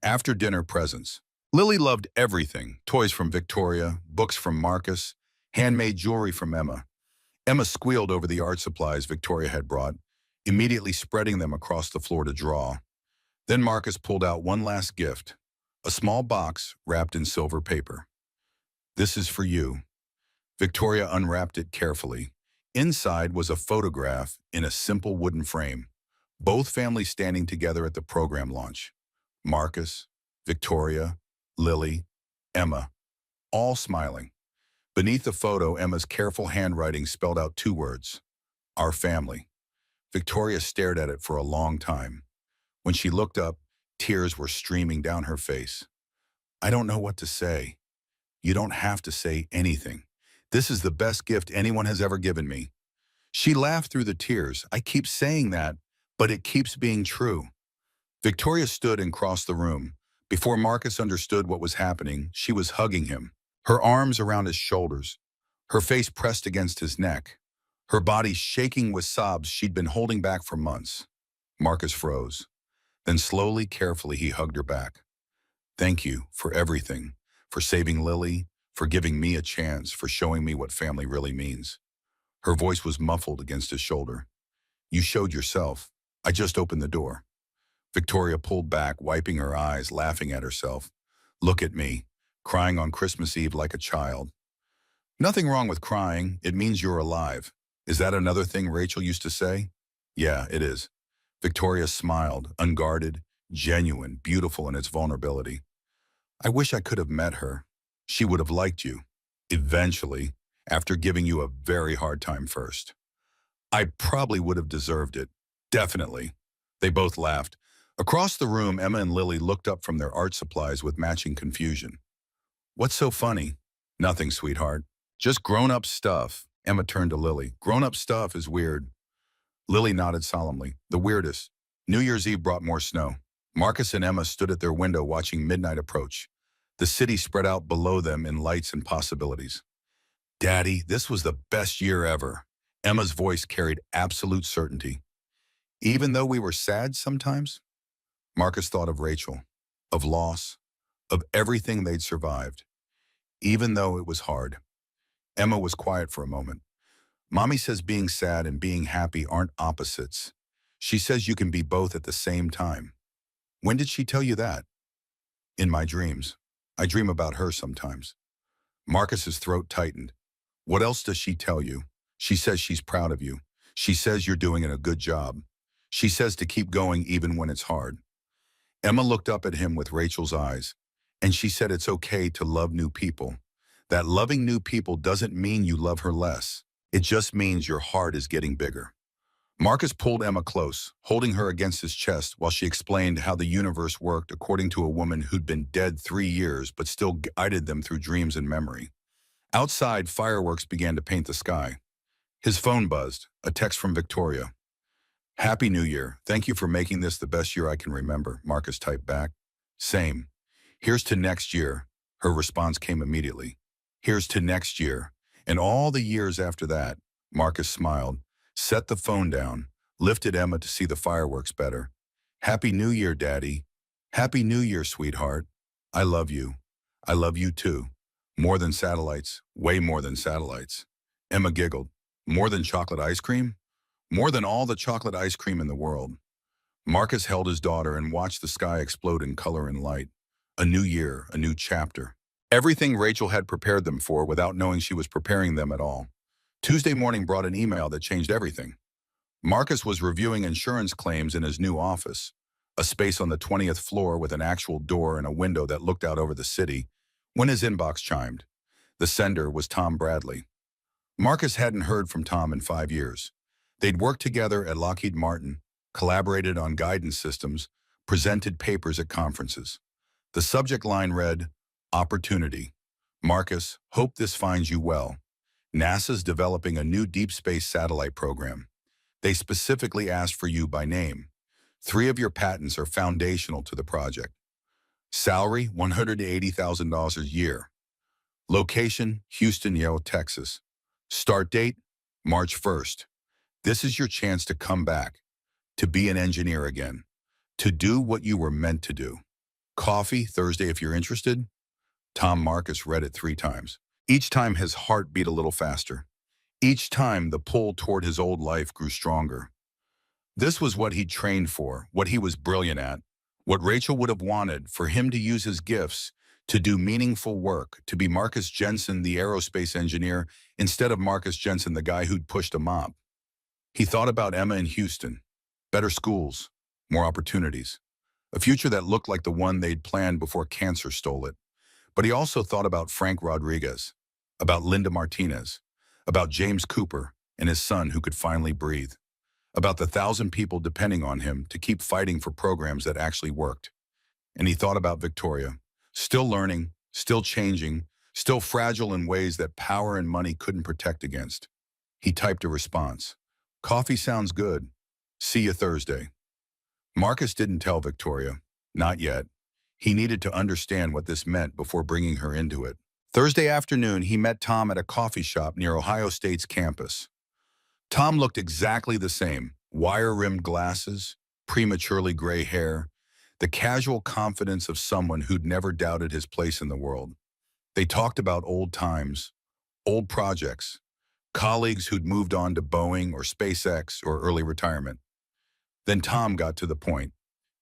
S1: After dinner presents. Lily loved everything: toys from Victoria, books from Marcus, handmade jewelry from Emma. Emma squealed over the art supplies Victoria had brought, immediately spreading them across the floor to draw. Then Marcus pulled out one last gift, a small box wrapped in silver paper. "This is for you." Victoria unwrapped it carefully, Inside was a photograph in a simple wooden frame. Both families standing together at the program launch. Marcus, Victoria, Lily, Emma, all smiling. Beneath the photo, Emma's careful handwriting spelled out two words: our family. Victoria stared at it for a long time. When she looked up, tears were streaming down her face. I don't know what to say. You don't have to say anything. This is the best gift anyone has ever given me. She laughed through the tears. I keep saying that, but it keeps being true. Victoria stood and crossed the room. Before Marcus understood what was happening, she was hugging him, her arms around his shoulders, her face pressed against his neck, her body shaking with sobs she'd been holding back for months. Marcus froze. Then slowly, carefully, he hugged her back. Thank you for everything, for saving Lily, for giving me a chance, for showing me what family really means. Her voice was muffled against his shoulder. You showed yourself. I just opened the door. Victoria pulled back, wiping her eyes, laughing at herself. Look at me, crying on Christmas Eve like a child. Nothing wrong with crying. It means you're alive. Is that another thing Rachel used to say? Yeah, it is. Victoria smiled, unguarded, genuine, beautiful in its vulnerability. I wish I could have met her. She would have liked you. Eventually, after giving you a very hard time first. I probably would have deserved it. Definitely. They both laughed. Across the room, Emma and Lily looked up from their art supplies with matching confusion. What's so funny? Nothing, sweetheart. Just grown-up stuff. Emma turned to Lily. Grown-up stuff is weird. Lily nodded solemnly. The weirdest. New Year's Eve brought more snow. Marcus and Emma stood at their window watching midnight approach. The city spread out below them in lights and possibilities. Daddy, this was the best year ever. Emma's voice carried absolute certainty. Even though we were sad sometimes? Marcus thought of Rachel, of loss, of everything they'd survived. Even though it was hard. Emma was quiet for a moment. Mommy says being sad and being happy aren't opposites. She says you can be both at the same time. When did she tell you that? In my dreams. I dream about her sometimes. Marcus's throat tightened. What else does she tell you? She says she's proud of you. She says you're doing a good job. She says to keep going even when it's hard. Emma looked up at him with Rachel's eyes, and she said it's okay to love new people. That loving new people doesn't mean you love her less. It just means your heart is getting bigger. Marcus pulled Emma close, holding her against his chest while she explained how the universe worked according to a woman who'd been dead 3 years but still guided them through dreams and memory. Outside, fireworks began to paint the sky. His phone buzzed, a text from Victoria. Happy New Year. Thank you for making this the best year I can remember, Marcus typed back. Same. Here's to next year. Her response came immediately. Here's to next year. And all the years after that. Marcus smiled, set the phone down, lifted Emma to see the fireworks better. Happy New Year, Daddy. Happy New Year, sweetheart. I love you. I love you too. More than satellites, way more than satellites. Emma giggled. More than chocolate ice cream? More than all the chocolate ice cream in the world. Marcus held his daughter and watched the sky explode in color and light. A new year, a new chapter. Everything Rachel had prepared them for without knowing she was preparing them at all. Tuesday morning brought an email that changed everything. Marcus was reviewing insurance claims in his new office, a space on the 20th floor with an actual door and a window that looked out over the city, when his inbox chimed. The sender was Tom Bradley. Marcus hadn't heard from Tom in 5 years. They'd worked together at Lockheed Martin, collaborated on guidance systems, presented papers at conferences. The subject line read, Opportunity. Marcus, hope this finds you well. NASA's developing a new deep space satellite program. They specifically asked for you by name. 3 of your patents are foundational to the project. Salary, $180,000 a year. Location, Houston, Texas. Start date, March 1st. This is your chance to come back, to be an engineer again, to do what you were meant to do. Coffee, Thursday if you're interested. Tom Marcus read it 3 times. Each time his heart beat a little faster. Each time the pull toward his old life grew stronger. This was what he'd trained for, what he was brilliant at, what Rachel would have wanted, for him to use his gifts, to do meaningful work, to be Marcus Jensen, the aerospace engineer, instead of Marcus Jensen, the guy who'd pushed a mob. He thought about Emma in Houston, better schools, more opportunities, a future that looked like the one they'd planned before cancer stole it. But he also thought about Frank Rodriguez, about Linda Martinez, about James Cooper and his son who could finally breathe, about the 1,000 people depending on him to keep fighting for programs that actually worked. And he thought about Victoria, still learning, still changing, still fragile in ways that power and money couldn't protect against. He typed a response. Coffee sounds good. See you Thursday. Marcus didn't tell Victoria. Not yet. He needed to understand what this meant before bringing her into it. Thursday afternoon, he met Tom at a coffee shop near Ohio State's campus. Tom looked exactly the same. Wire-rimmed glasses, prematurely gray hair, the casual confidence of someone who'd never doubted his place in the world. They talked about old times, old projects, colleagues who'd moved on to Boeing or SpaceX or early retirement. Then Tom got to the point.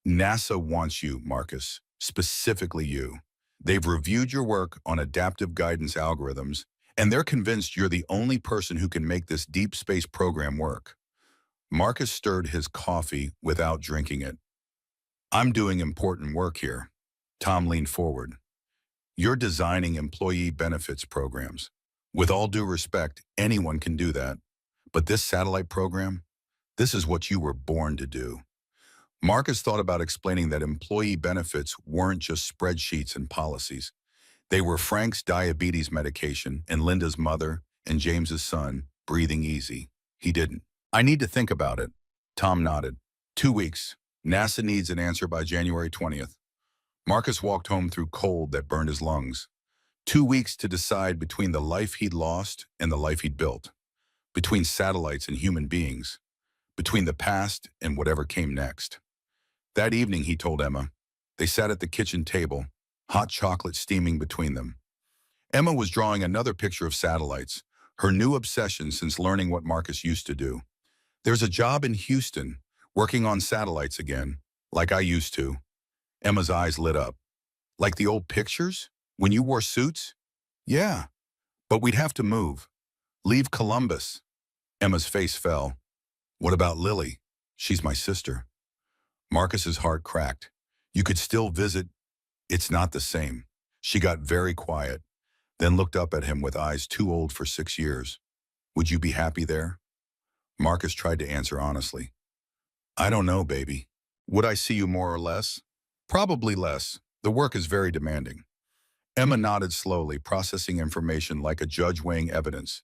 S1: NASA wants you, Marcus, specifically you. They've reviewed your work on adaptive guidance algorithms, and they're convinced you're the only person who can make this deep space program work. Marcus stirred his coffee without drinking it. I'm doing important work here. Tom leaned forward. You're designing employee benefits programs. With all due respect, anyone can do that. But this satellite program, this is what you were born to do. Marcus thought about explaining that employee benefits weren't just spreadsheets and policies. They were Frank's diabetes medication and Linda's mother and James's son breathing easy. He didn't. I need to think about it. Tom nodded. 2 weeks. NASA needs an answer by January 20th. Marcus walked home through cold that burned his lungs. 2 weeks to decide between the life he'd lost and the life he'd built. Between satellites and human beings. Between the past and whatever came next. That evening, he told Emma. They sat at the kitchen table, hot chocolate steaming between them. Emma was drawing another picture of satellites, her new obsession since learning what Marcus used to do. There's a job in Houston, working on satellites again, like I used to. Emma's eyes lit up. Like the old pictures? When you wore suits? Yeah, but we'd have to move. Leave Columbus. Emma's face fell. What about Lily? She's my sister. Marcus's heart cracked. You could still visit. It's not the same. She got very quiet, then looked up at him with eyes too old for 6 years. Would you be happy there? Marcus tried to answer honestly. I don't know, baby. Would I see you more or less? Probably less. The work is very demanding. Emma nodded slowly, processing information like a judge weighing evidence.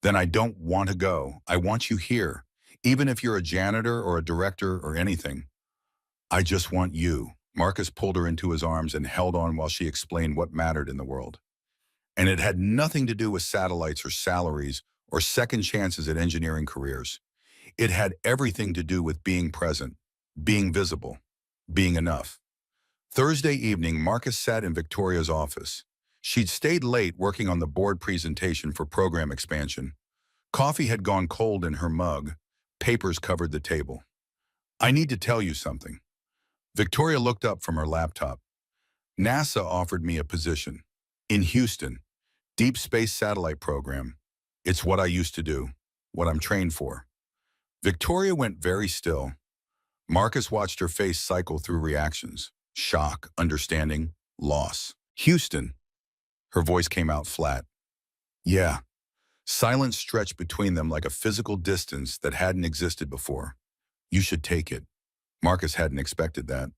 S1: Then I don't want to go. I want you here, even if you're a janitor or a director or anything. I just want you. Marcus pulled her into his arms and held on while she explained what mattered in the world. And it had nothing to do with satellites or salaries or second chances at engineering careers. It had everything to do with being present, being visible, being enough. Thursday evening, Marcus sat in Victoria's office. She'd stayed late working on the board presentation for program expansion. Coffee had gone cold in her mug. Papers covered the table. I need to tell you something. Victoria looked up from her laptop. NASA offered me a position. In Houston. Deep Space Satellite Program. It's what I used to do. What I'm trained for. Victoria went very still. Marcus watched her face cycle through reactions. Shock, understanding, loss. Houston. Her voice came out flat. Yeah. Silence stretched between them like a physical distance that hadn't existed before. You should take it. Marcus hadn't expected that.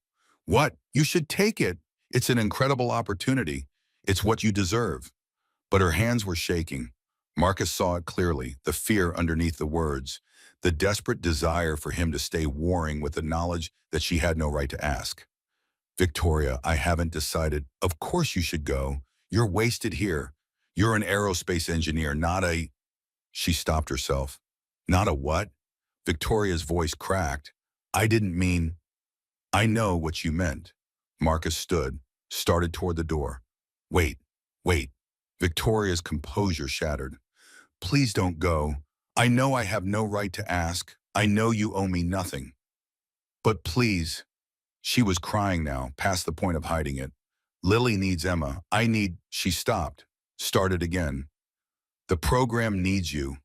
S1: What? You should take it. It's an incredible opportunity. It's what you deserve. But her hands were shaking. Marcus saw it clearly, the fear underneath the words, the desperate desire for him to stay warring with the knowledge that she had no right to ask. Victoria, I haven't decided. Of course you should go. You're wasted here. You're an aerospace engineer, not a... She stopped herself. Not a what? Victoria's voice cracked. I didn't mean... I know what you meant. Marcus stood, started toward the door. Wait, wait. Victoria's composure shattered. Please don't go. I know I have no right to ask. I know you owe me nothing. But please... She was crying now, past the point of hiding it. Lily needs Emma. She stopped, started again. The program needs you.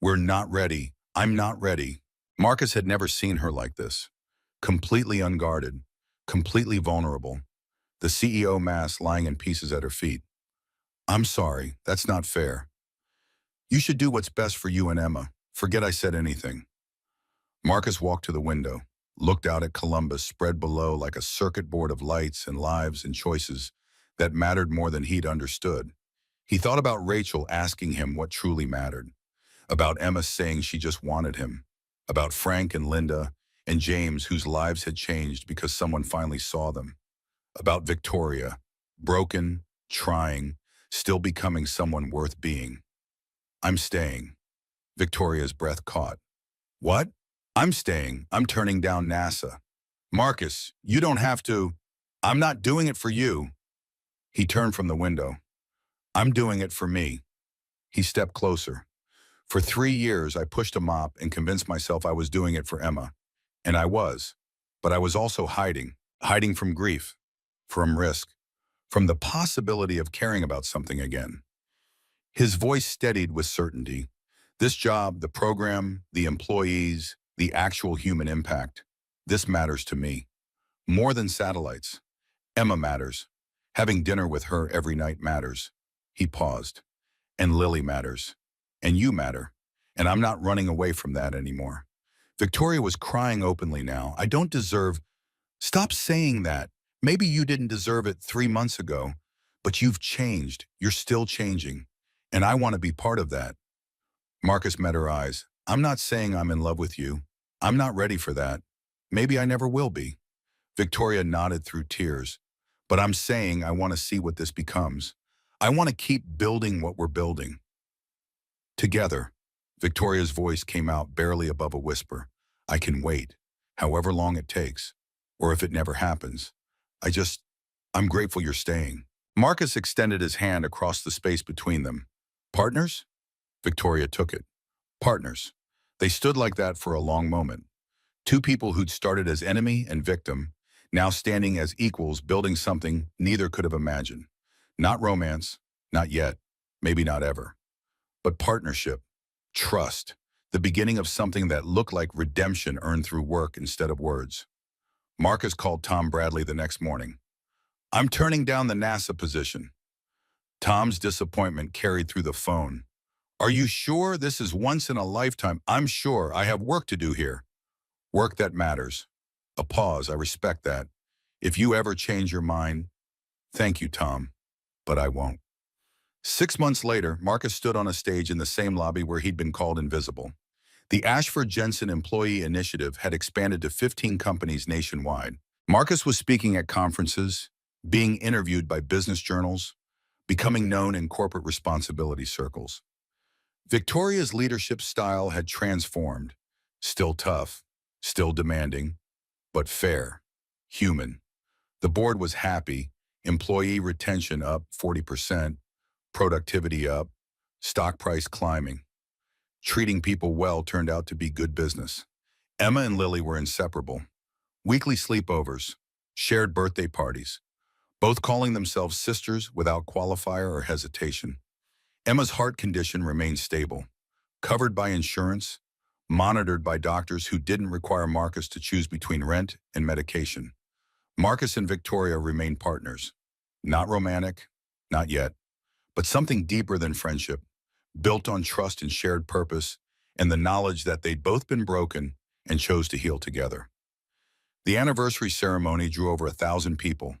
S1: We're not ready. I'm not ready. Marcus had never seen her like this. Completely unguarded, completely vulnerable. The CEO mask lying in pieces at her feet. I'm sorry, that's not fair. You should do what's best for you and Emma. Forget I said anything. Marcus walked to the window, looked out at Columbus spread below like a circuit board of lights and lives and choices that mattered more than he'd understood. He thought about Rachel asking him what truly mattered, about Emma saying she just wanted him, about Frank and Linda and James whose lives had changed because someone finally saw them, about Victoria, broken, trying, still becoming someone worth being. I'm staying. Victoria's breath caught. What? I'm staying. I'm turning down NASA. Marcus, you don't have to. I'm not doing it for you. He turned from the window. I'm doing it for me. He stepped closer. For 3 years, I pushed a mop and convinced myself I was doing it for Emma. And I was. But I was also hiding from grief, from risk, from the possibility of caring about something again. His voice steadied with certainty. This job, the program, the employees, the actual human impact, this matters to me. More than satellites. Emma matters. Having dinner with her every night matters. He paused. And Lily matters. And you matter. And I'm not running away from that anymore. Victoria was crying openly now. I don't deserve. Stop saying that. Maybe you didn't deserve it 3 months ago, but you've changed. You're still changing. And I want to be part of that. Marcus met her eyes. I'm not saying I'm in love with you. I'm not ready for that. Maybe I never will be. Victoria nodded through tears. But I'm saying I want to see what this becomes. I want to keep building what we're building. Together. Victoria's voice came out barely above a whisper. I can wait, however long it takes, or if it never happens. I'm grateful you're staying. Marcus extended his hand across the space between them. Partners? Victoria took it. Partners. They stood like that for a long moment. Two people who'd started as enemy and victim, now standing as equals, building something neither could have imagined. Not romance, not yet, maybe not ever. But partnership, trust, the beginning of something that looked like redemption earned through work instead of words. Marcus called Tom Bradley the next morning. I'm turning down the NASA position. Tom's disappointment carried through the phone. Are you sure this is once in a lifetime? I'm sure. I have work to do here. Work that matters. A pause. I respect that. If you ever change your mind, thank you, Tom. But I won't. 6 months later, Marcus stood on a stage in the same lobby where he'd been called invisible. The Ashford Jensen Employee Initiative had expanded to 15 companies nationwide. Marcus was speaking at conferences, being interviewed by business journals, becoming known in corporate responsibility circles. Victoria's leadership style had transformed, still tough, still demanding, but fair, human. The board was happy, employee retention up 40%, productivity up, stock price climbing. Treating people well turned out to be good business. Emma and Lily were inseparable. Weekly sleepovers, shared birthday parties, both calling themselves sisters without qualifier or hesitation. Emma's heart condition remained stable, covered by insurance, monitored by doctors who didn't require Marcus to choose between rent and medication. Marcus and Victoria remained partners. Not romantic, not yet, but something deeper than friendship, built on trust and shared purpose, and the knowledge that they'd both been broken and chose to heal together. The anniversary ceremony drew over 1,000 people,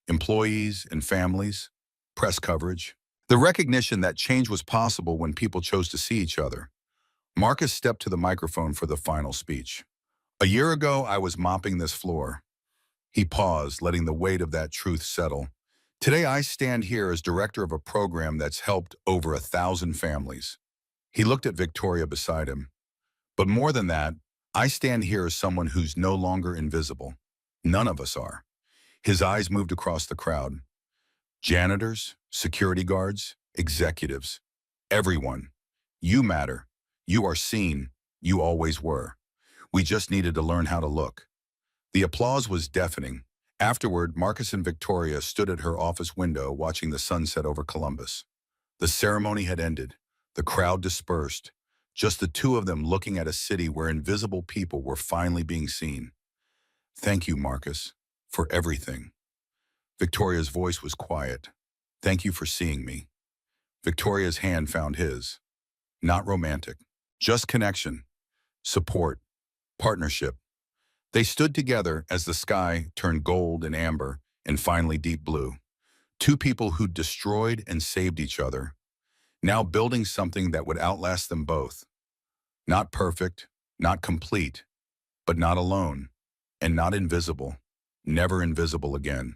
S1: employees and families, press coverage, the recognition that change was possible when people chose to see each other. Marcus stepped to the microphone for the final speech. A year ago, I was mopping this floor. He paused, letting the weight of that truth settle. Today, I stand here as director of a program that's helped over 1,000 families. He looked at Victoria beside him. But more than that, I stand here as someone who's no longer invisible. None of us are. His eyes moved across the crowd. Janitors, security guards, executives, everyone. You matter. You are seen. You always were. We just needed to learn how to look. The applause was deafening. Afterward, Marcus and Victoria stood at her office window watching the sunset over Columbus. The ceremony had ended. The crowd dispersed. Just the two of them looking at a city where invisible people were finally being seen. Thank you, Marcus, for everything. Victoria's voice was quiet. Thank you for seeing me. Victoria's hand found his. Not romantic. Just connection, support, partnership. They stood together as the sky turned gold and amber and finally deep blue. Two people who destroyed and saved each other, now building something that would outlast them both. Not perfect, not complete, but not alone, and not invisible, never invisible again.